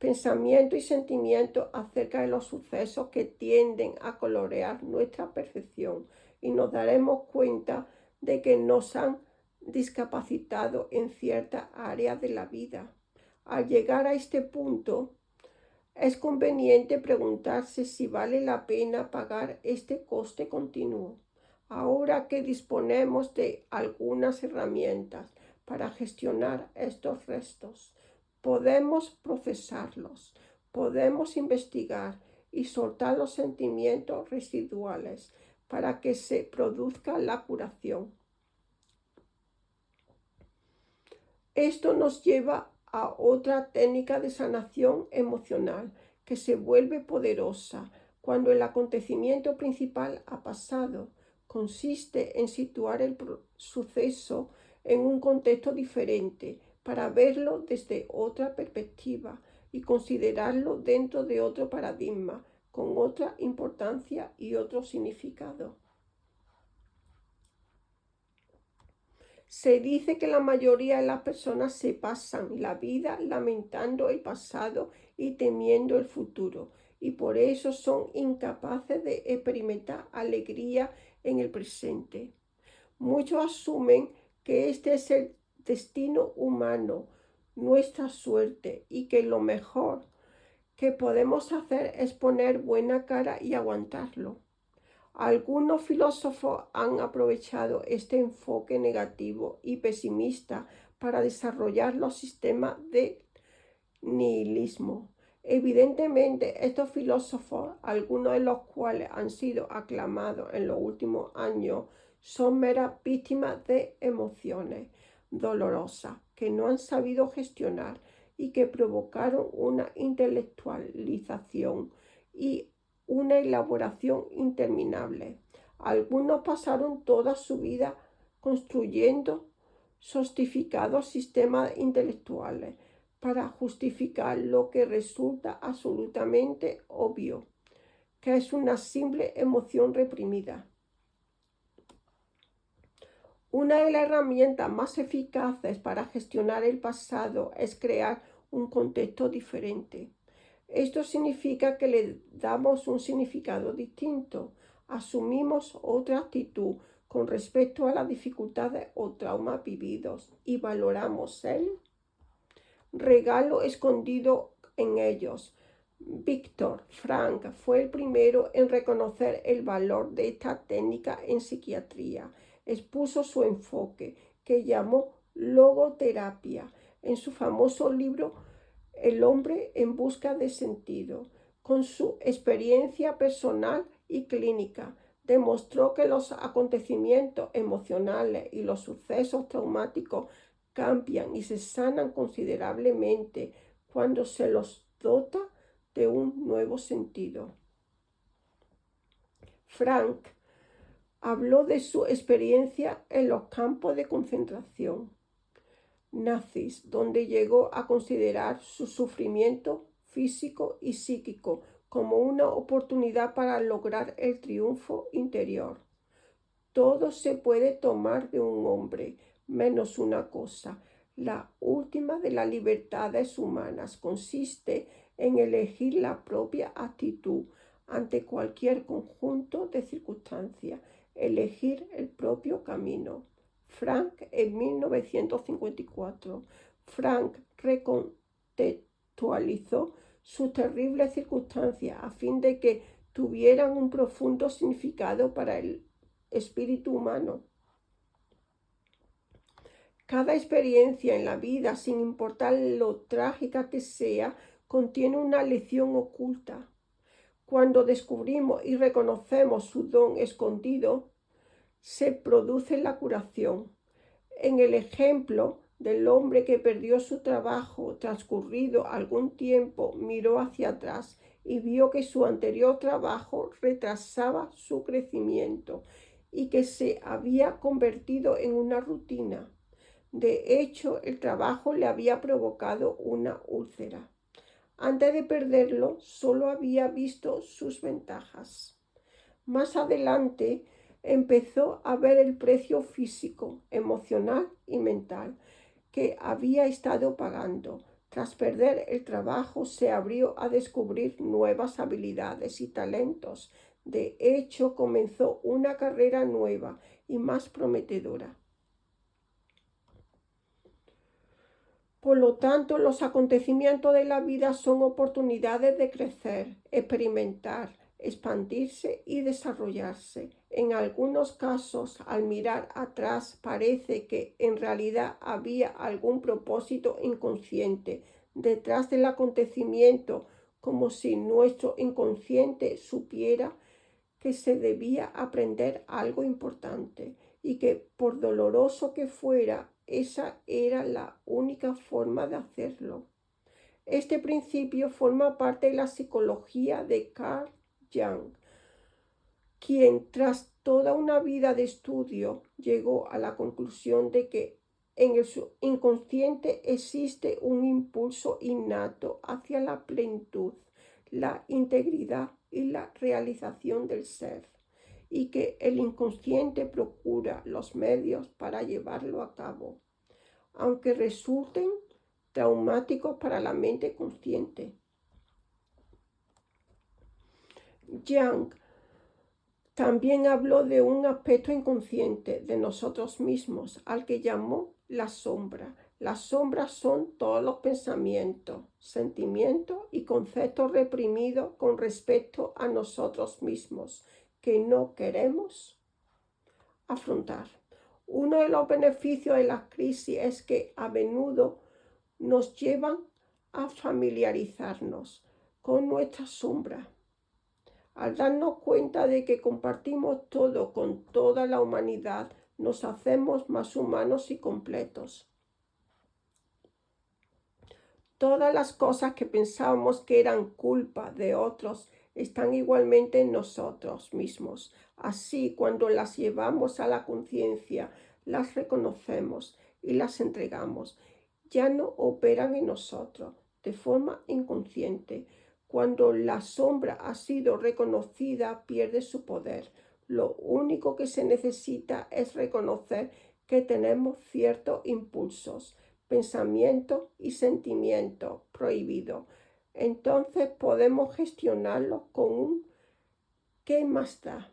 Pensamiento y sentimiento acerca de los sucesos que tienden a colorear nuestra percepción, y nos daremos cuenta de que nos han discapacitado en ciertas áreas de la vida. Al llegar a este punto, es conveniente preguntarse si vale la pena pagar este coste continuo. Ahora que disponemos de algunas herramientas para gestionar estos restos, podemos procesarlos, podemos investigar y soltar los sentimientos residuales para que se produzca la curación. Esto nos lleva a otra técnica de sanación emocional que se vuelve poderosa cuando el acontecimiento principal ha pasado. Consiste en situar el suceso en un contexto diferente para verlo desde otra perspectiva y considerarlo dentro de otro paradigma, con otra importancia y otro significado. Se dice que la mayoría de las personas se pasan la vida lamentando el pasado y temiendo el futuro, y por eso son incapaces de experimentar alegría en el presente. Muchos asumen que este es el destino humano, nuestra suerte, y que lo mejor que podemos hacer es poner buena cara y aguantarlo. Algunos filósofos han aprovechado este enfoque negativo y pesimista para desarrollar los sistemas de nihilismo. Evidentemente, estos filósofos, algunos de los cuales han sido aclamados en los últimos años, son meras víctimas de emociones dolorosas que no han sabido gestionar y que provocaron una intelectualización y una elaboración interminable. Algunos pasaron toda su vida construyendo sofisticados sistemas intelectuales para justificar lo que resulta absolutamente obvio, que es una simple emoción reprimida. Una de las herramientas más eficaces para gestionar el pasado es crear un contexto diferente. Esto significa que le damos un significado distinto, asumimos otra actitud con respecto a las dificultades o traumas vividos y valoramos el regalo escondido en ellos. Viktor Frankl fue el primero en reconocer el valor de esta técnica en psiquiatría. Expuso su enfoque, que llamó logoterapia, en su famoso libro El hombre en busca de sentido. Con su experiencia personal y clínica, demostró que los acontecimientos emocionales y los sucesos traumáticos cambian y se sanan considerablemente cuando se los dota de un nuevo sentido. Frank habló de su experiencia en los campos de concentración nazis, donde llegó a considerar su sufrimiento físico y psíquico como una oportunidad para lograr el triunfo interior. Todo se puede tomar de un hombre, menos una cosa. La última de las libertades humanas consiste en elegir la propia actitud ante cualquier conjunto de circunstancias, elegir el propio camino. Frank en 1954. Frank recontextualizó sus terribles circunstancias a fin de que tuvieran un profundo significado para el espíritu humano. Cada experiencia en la vida, sin importar lo trágica que sea, contiene una lección oculta. Cuando descubrimos y reconocemos su don escondido, se produce la curación. En el ejemplo del hombre que perdió su trabajo, transcurrido algún tiempo, miró hacia atrás y vio que su anterior trabajo retrasaba su crecimiento y que se había convertido en una rutina. De hecho, el trabajo le había provocado una úlcera. Antes de perderlo, solo había visto sus ventajas. Más adelante, empezó a ver el precio físico, emocional y mental que había estado pagando. Tras perder el trabajo, se abrió a descubrir nuevas habilidades y talentos. De hecho, comenzó una carrera nueva y más prometedora. Por lo tanto, los acontecimientos de la vida son oportunidades de crecer, experimentar, expandirse y desarrollarse. En algunos casos, al mirar atrás, parece que en realidad había algún propósito inconsciente detrás del acontecimiento, como si nuestro inconsciente supiera que se debía aprender algo importante y que, por doloroso que fuera, esa era la única forma de hacerlo. Este principio forma parte de la psicología de Carl Jung, quien tras toda una vida de estudio llegó a la conclusión de que en el inconsciente existe un impulso innato hacia la plenitud, la integridad y la realización del ser, y que el inconsciente procura los medios para llevarlo a cabo, aunque resulten traumáticos para la mente consciente. Jung también habló de un aspecto inconsciente de nosotros mismos, al que llamó la sombra. Las sombras son todos los pensamientos, sentimientos y conceptos reprimidos con respecto a nosotros mismos que no queremos afrontar. Uno de los beneficios de las crisis es que a menudo nos llevan a familiarizarnos con nuestra sombra. Al darnos cuenta de que compartimos todo con toda la humanidad, nos hacemos más humanos y completos. Todas las cosas que pensábamos que eran culpa de otros están igualmente en nosotros mismos. Así, cuando las llevamos a la conciencia, las reconocemos y las entregamos. Ya no operan en nosotros de forma inconsciente. Cuando la sombra ha sido reconocida, pierde su poder. Lo único que se necesita es reconocer que tenemos ciertos impulsos, pensamientos y sentimientos prohibidos. Entonces podemos gestionarlos con un ¿qué más da?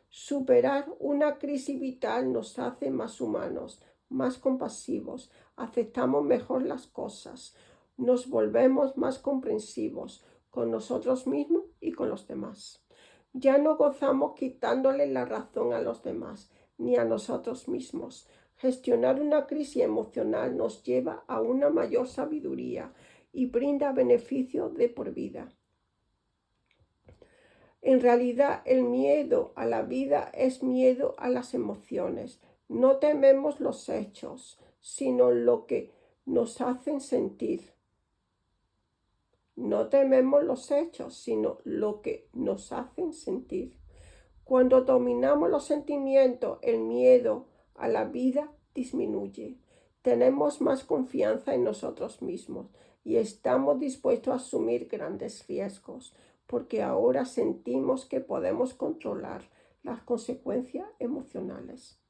Superar una crisis vital nos hace más humanos, más compasivos, aceptamos mejor las cosas, nos volvemos más comprensivos con nosotros mismos y con los demás. Ya no gozamos quitándole la razón a los demás ni a nosotros mismos. Gestionar una crisis emocional nos lleva a una mayor sabiduría y brinda beneficios de por vida. En realidad, el miedo a la vida es miedo a las emociones. No tememos los hechos, sino lo que nos hacen sentir. No tememos los hechos, sino lo que nos hacen sentir. Cuando dominamos los sentimientos, el miedo a la vida disminuye. Tenemos más confianza en nosotros mismos y estamos dispuestos a asumir grandes riesgos. porque ahora sentimos que podemos controlar las consecuencias emocionales.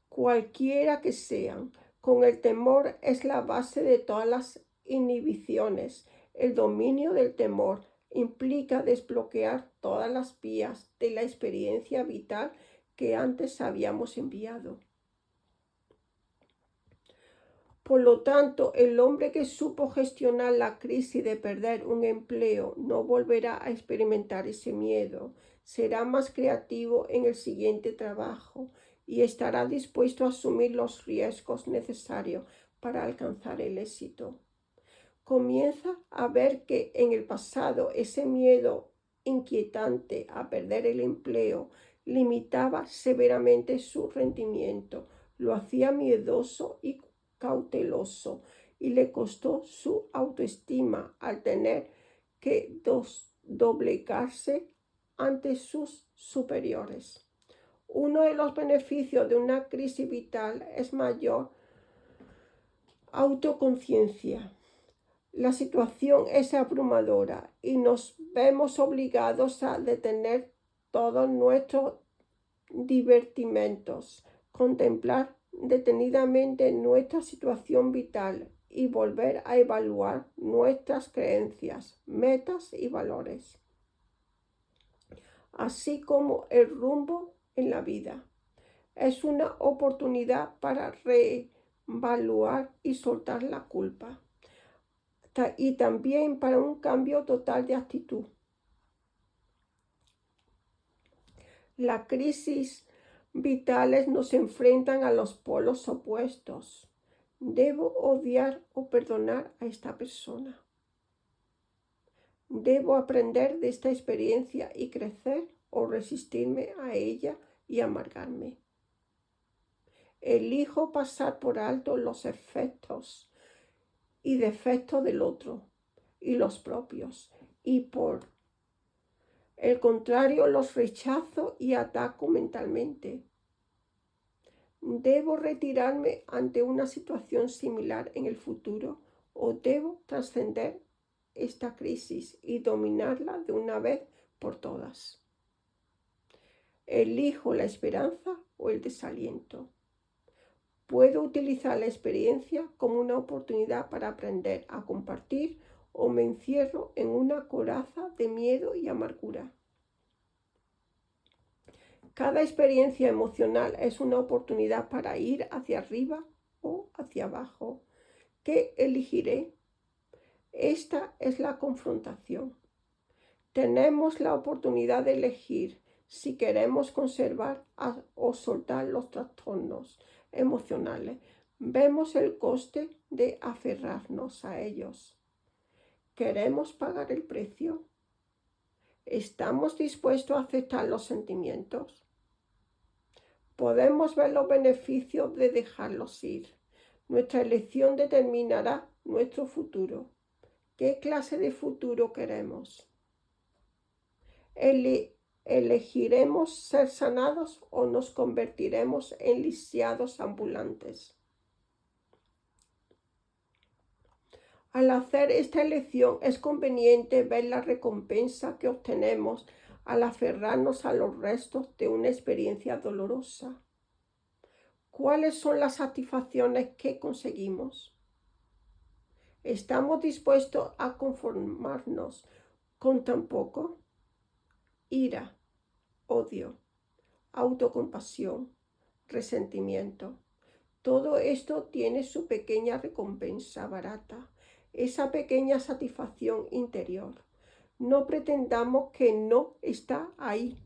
Cualquiera que sean, con el temor es la base de todas las inhibiciones. El dominio del temor implica desbloquear todas las vías de la experiencia vital que antes habíamos enviado. Por lo tanto, el hombre que supo gestionar la crisis de perder un empleo no volverá a experimentar ese miedo, será más creativo en el siguiente trabajo y estará dispuesto a asumir los riesgos necesarios para alcanzar el éxito. Comienza a ver que en el pasado ese miedo inquietante a perder el empleo limitaba severamente su rendimiento, lo hacía miedoso y cauteloso y le costó su autoestima al tener que doblegarse ante sus superiores. Uno de los beneficios de una crisis vital es mayor autoconciencia. La situación es abrumadora y nos vemos obligados a detener todos nuestros divertimentos, contemplar detenidamente nuestra situación vital y volver a evaluar nuestras creencias, metas y valores, así como el rumbo en la vida. Es una oportunidad para reevaluar y soltar la culpa, y también para un cambio total de actitud. La crisis vitales nos enfrentan a los polos opuestos. ¿Debo odiar o perdonar a esta persona? ¿Debo aprender de esta experiencia y crecer o resistirme a ella y amargarme? Elijo pasar por alto los efectos y defectos del otro y los propios, y por el contrario los rechazo y ataco mentalmente. ¿Debo retirarme ante una situación similar en el futuro o debo trascender esta crisis y dominarla de una vez por todas? ¿Elijo la esperanza o el desaliento? ¿Puedo utilizar la experiencia como una oportunidad para aprender a compartir o me encierro en una coraza de miedo y amargura? Cada experiencia emocional es una oportunidad para ir hacia arriba o hacia abajo. ¿Qué elegiré? Esta es la confrontación. Tenemos la oportunidad de elegir si queremos conservar o soltar los trastornos emocionales. Vemos el coste de aferrarnos a ellos. ¿Queremos pagar el precio? ¿Estamos dispuestos a aceptar los sentimientos? Podemos ver los beneficios de dejarlos ir. Nuestra elección determinará nuestro futuro. ¿Qué clase de futuro queremos? ¿Elegiremos ser sanados o nos convertiremos en lisiados ambulantes? Al hacer esta elección es conveniente ver la recompensa que obtenemos al aferrarnos a los restos de una experiencia dolorosa. ¿Cuáles son las satisfacciones que conseguimos? ¿Estamos dispuestos a conformarnos con tan poco? Ira, odio, autocompasión, resentimiento. Todo esto tiene su pequeña recompensa barata, esa pequeña satisfacción interior. No pretendamos que no está ahí.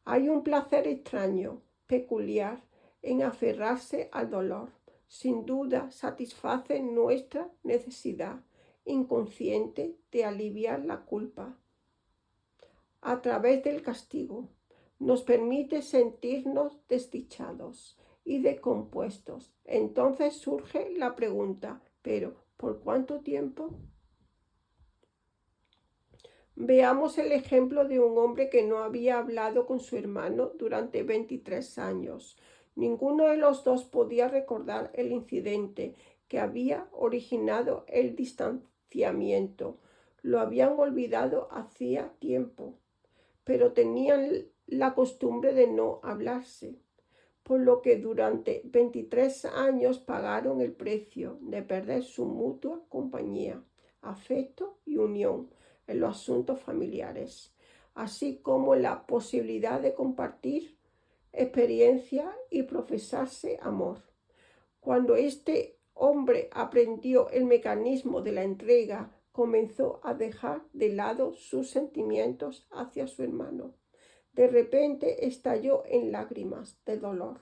Hay un placer extraño, peculiar, en aferrarse al dolor. Sin duda satisface nuestra necesidad inconsciente de aliviar la culpa a través del castigo. Nos permite sentirnos desdichados y decompuestos. Entonces surge la pregunta, ¿pero por cuánto tiempo? Veamos el ejemplo de un hombre que no había hablado con su hermano durante 23 años. Ninguno de los dos podía recordar el incidente que había originado el distanciamiento. distanciamiento. Lo habían olvidado hacía tiempo, pero tenían la costumbre de no hablarse, por lo que durante 23 años pagaron el precio de perder su mutua compañía, afecto y unión en los asuntos familiares, así como la posibilidad de compartir experiencia y profesarse amor. Cuando este hombre aprendió el mecanismo de la entrega, comenzó a dejar de lado sus sentimientos hacia su hermano. De repente estalló en lágrimas de dolor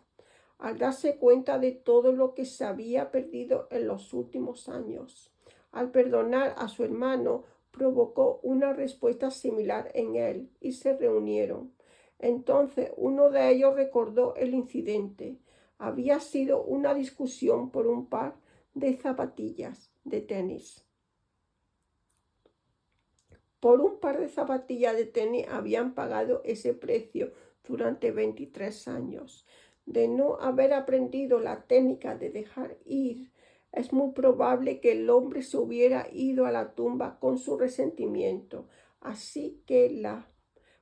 al darse cuenta de todo lo que se había perdido en los últimos años. Al perdonar a su hermano, provocó una respuesta similar en él y se reunieron. Entonces uno de ellos recordó el incidente. Había sido una discusión por un par de zapatillas de tenis. Por un par de zapatillas de tenis habían pagado ese precio durante 23 años. De no haber aprendido la técnica de dejar ir, es muy probable que el hombre se hubiera ido a la tumba con su resentimiento. Así que la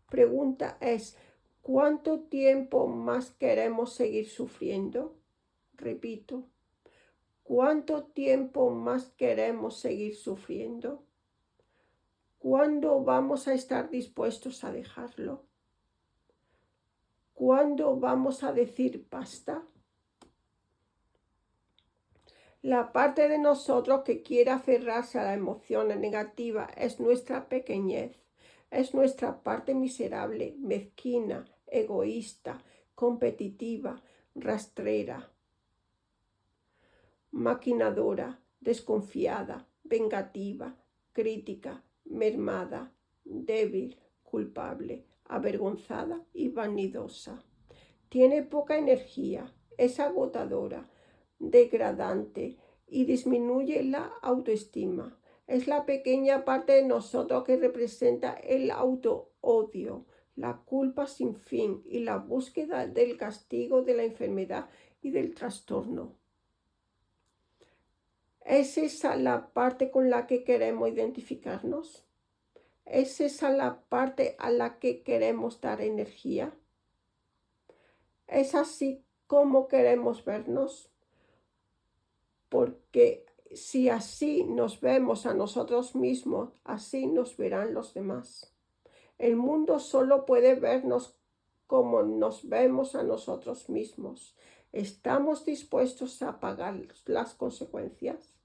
pregunta es, ¿cuánto tiempo más queremos seguir sufriendo? Repito, ¿cuánto tiempo más queremos seguir sufriendo? ¿Cuándo vamos a estar dispuestos a dejarlo? ¿Cuándo vamos a decir basta? La parte de nosotros que quiere aferrarse a las emociones negativas es nuestra pequeñez, es nuestra parte miserable, mezquina, egoísta, competitiva, rastrera, maquinadora, desconfiada, vengativa, crítica, mermada, débil, culpable, avergonzada y vanidosa. Tiene poca energía, es agotadora, degradante y disminuye la autoestima. Es la pequeña parte de nosotros que representa el auto-odio, la culpa sin fin y la búsqueda del castigo de la enfermedad y del trastorno. ¿Es esa la parte con la que queremos identificarnos? ¿Es esa la parte a la que queremos dar energía? ¿Es así como queremos vernos? Porque si así nos vemos a nosotros mismos, así nos verán los demás. El mundo solo puede vernos como nos vemos a nosotros mismos. ¿Estamos dispuestos a pagar las consecuencias?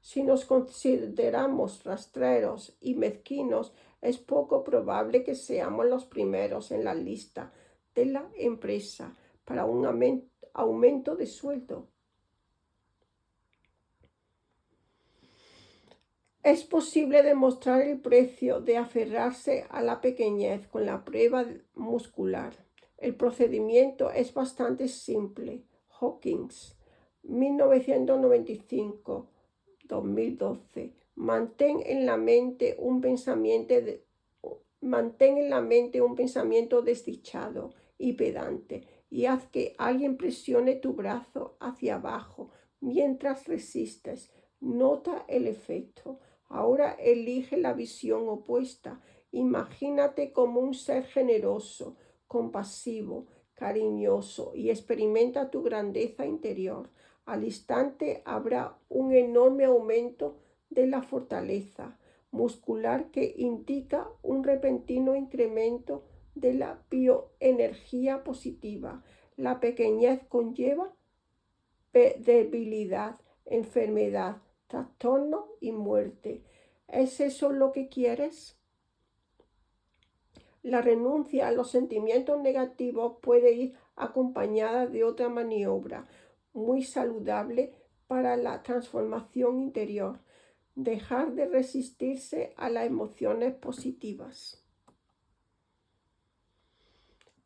Si nos consideramos rastreros y mezquinos, es poco probable que seamos los primeros en la lista de la empresa para un aumento de sueldo. Es posible demostrar el precio de aferrarse a la pequeñez con la prueba muscular. El procedimiento es bastante simple. Hawkins, 1995-2012. Mantén en la mente un pensamiento desdichado y pedante y haz que alguien presione tu brazo hacia abajo mientras resistes. Nota el efecto. Ahora elige la visión opuesta. Imagínate como un ser generoso, compasivo, cariñoso y experimenta tu grandeza interior. Al instante habrá un enorme aumento de la fortaleza muscular que indica un repentino incremento de la bioenergía positiva. La pequeñez conlleva debilidad, enfermedad, trastorno y muerte. ¿Es eso lo que quieres? La renuncia a los sentimientos negativos puede ir acompañada de otra maniobra muy saludable para la transformación interior. Dejar de resistirse a las emociones positivas.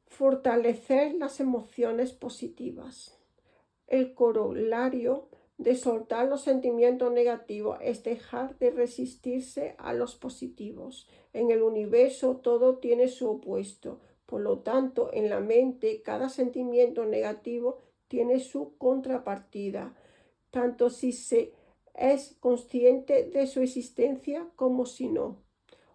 Fortalecer las emociones positivas. El corolario de soltar los sentimientos negativos es dejar de resistirse a los positivos. En el universo todo tiene su opuesto. Por lo tanto, en la mente cada sentimiento negativo tiene su contrapartida. Tanto si se es consciente de su existencia como si no.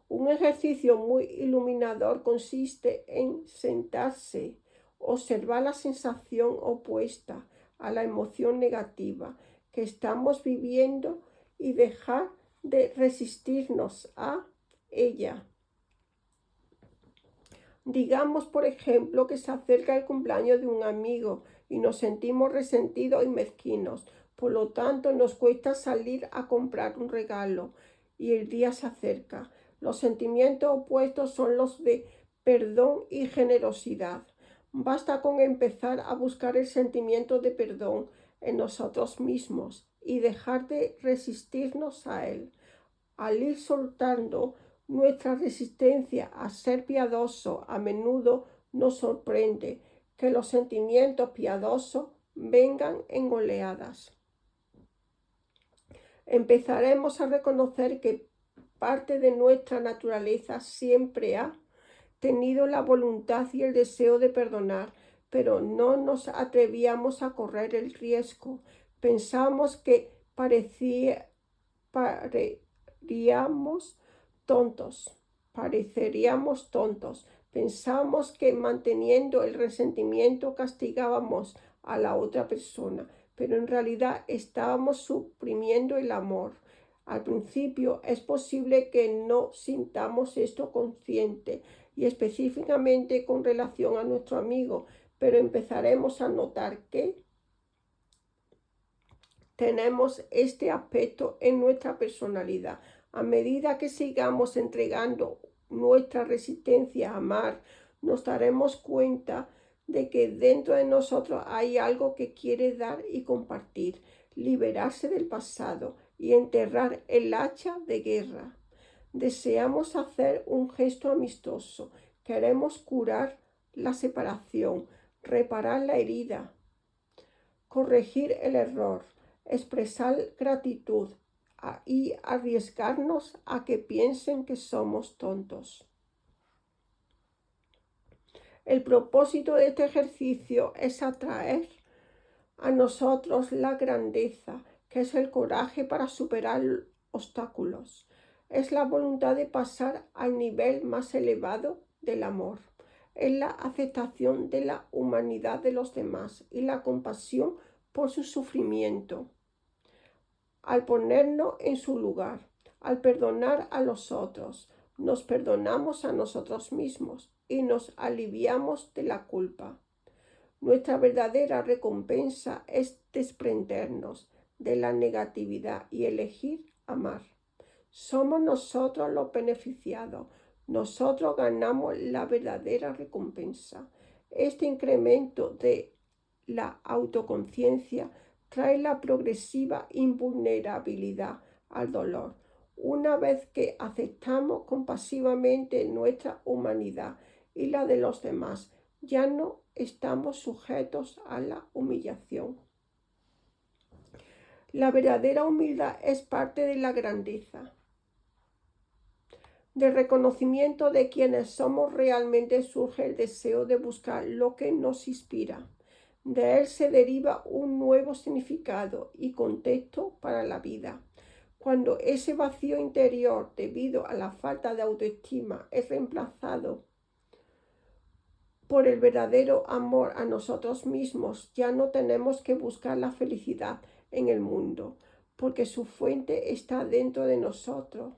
Un ejercicio muy iluminador consiste en sentarse, observar la sensación opuesta a la emoción negativa que estamos viviendo y dejar de resistirnos a ella. Digamos, por ejemplo, que se acerca el cumpleaños de un amigo y nos sentimos resentidos y mezquinos. Por lo tanto, nos cuesta salir a comprar un regalo y el día se acerca. Los sentimientos opuestos son los de perdón y generosidad. Basta con empezar a buscar el sentimiento de perdón en nosotros mismos y dejar de resistirnos a él. Al ir soltando nuestra resistencia a ser piadoso, a menudo nos sorprende que los sentimientos piadosos vengan en oleadas. Empezaremos a reconocer que parte de nuestra naturaleza siempre ha tenido la voluntad y el deseo de perdonar, pero no nos atrevíamos a correr el riesgo. Pensamos que pareceríamos tontos. Pensamos que manteniendo el resentimiento castigábamos a la otra persona, pero en realidad estábamos suprimiendo el amor. Al principio es posible que no sintamos esto consciente y específicamente con relación a nuestro amigo, pero empezaremos a notar que tenemos este aspecto en nuestra personalidad. A medida que sigamos entregando nuestra resistencia a amar, nos daremos cuenta de que dentro de nosotros hay algo que quiere dar y compartir, liberarse del pasado y enterrar el hacha de guerra. Deseamos hacer un gesto amistoso, queremos curar la separación, reparar la herida, corregir el error, expresar gratitud y arriesgarnos a que piensen que somos tontos. El propósito de este ejercicio es atraer a nosotros la grandeza, que es el coraje para superar obstáculos. Es la voluntad de pasar al nivel más elevado del amor. Es la aceptación de la humanidad de los demás y la compasión por su sufrimiento. Al ponernos en su lugar, al perdonar a los otros, nos perdonamos a nosotros mismos y nos aliviamos de la culpa. Nuestra verdadera recompensa es desprendernos de la negatividad y elegir amar. Somos nosotros los beneficiados. Nosotros ganamos la verdadera recompensa. Este incremento de la autoconciencia trae la progresiva invulnerabilidad al dolor. Una vez que aceptamos compasivamente nuestra humanidad y la de los demás, ya no estamos sujetos a la humillación. La verdadera humildad es parte de la grandeza. Del reconocimiento de quienes somos realmente surge el deseo de buscar lo que nos inspira. De él se deriva un nuevo significado y contexto para la vida. Cuando ese vacío interior, debido a la falta de autoestima, es reemplazado por el verdadero amor a nosotros mismos, ya no tenemos que buscar la felicidad en el mundo, porque su fuente está dentro de nosotros.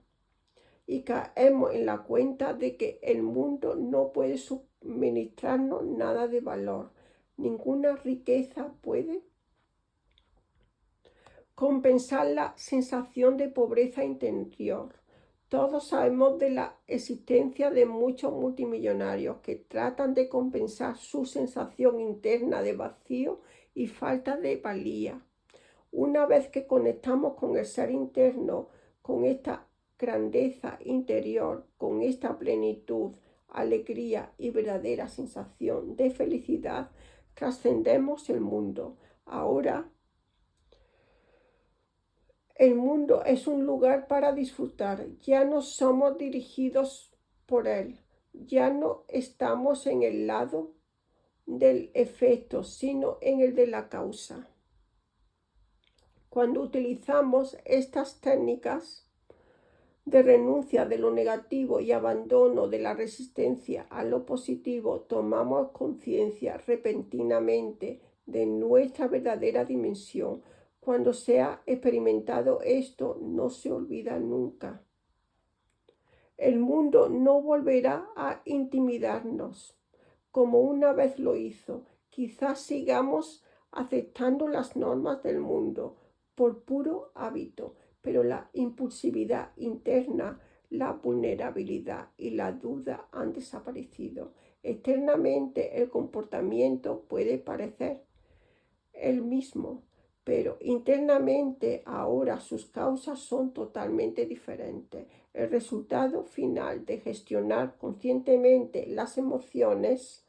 Y caemos en la cuenta de que el mundo no puede suministrarnos nada de valor. Ninguna riqueza puede compensar la sensación de pobreza interior. Todos sabemos de la existencia de muchos multimillonarios que tratan de compensar su sensación interna de vacío y falta de valía. Una vez que conectamos con el ser interno, con esta grandeza interior, con esta plenitud, alegría y verdadera sensación de felicidad, trascendemos el mundo. Ahora el mundo es un lugar para disfrutar. Ya no somos dirigidos por él. Ya no estamos en el lado del efecto, sino en el de la causa. Cuando utilizamos estas técnicas de renuncia de lo negativo y abandono de la resistencia a lo positivo, tomamos conciencia repentinamente de nuestra verdadera dimensión. Cuando se ha experimentado esto, no se olvida nunca. El mundo no volverá a intimidarnos como una vez lo hizo. Quizás sigamos aceptando las normas del mundo por puro hábito, pero la impulsividad interna, la vulnerabilidad y la duda han desaparecido. Externamente el comportamiento puede parecer el mismo, pero internamente ahora sus causas son totalmente diferentes. El resultado final de gestionar conscientemente las emociones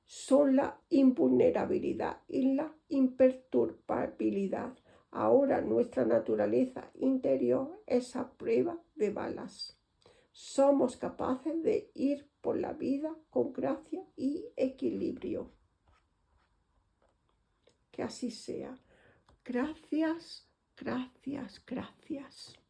son la invulnerabilidad y la imperturbabilidad. Ahora nuestra naturaleza interior es a prueba de balas. Somos capaces de ir por la vida con gracia y equilibrio. Que así sea. Gracias, gracias, gracias.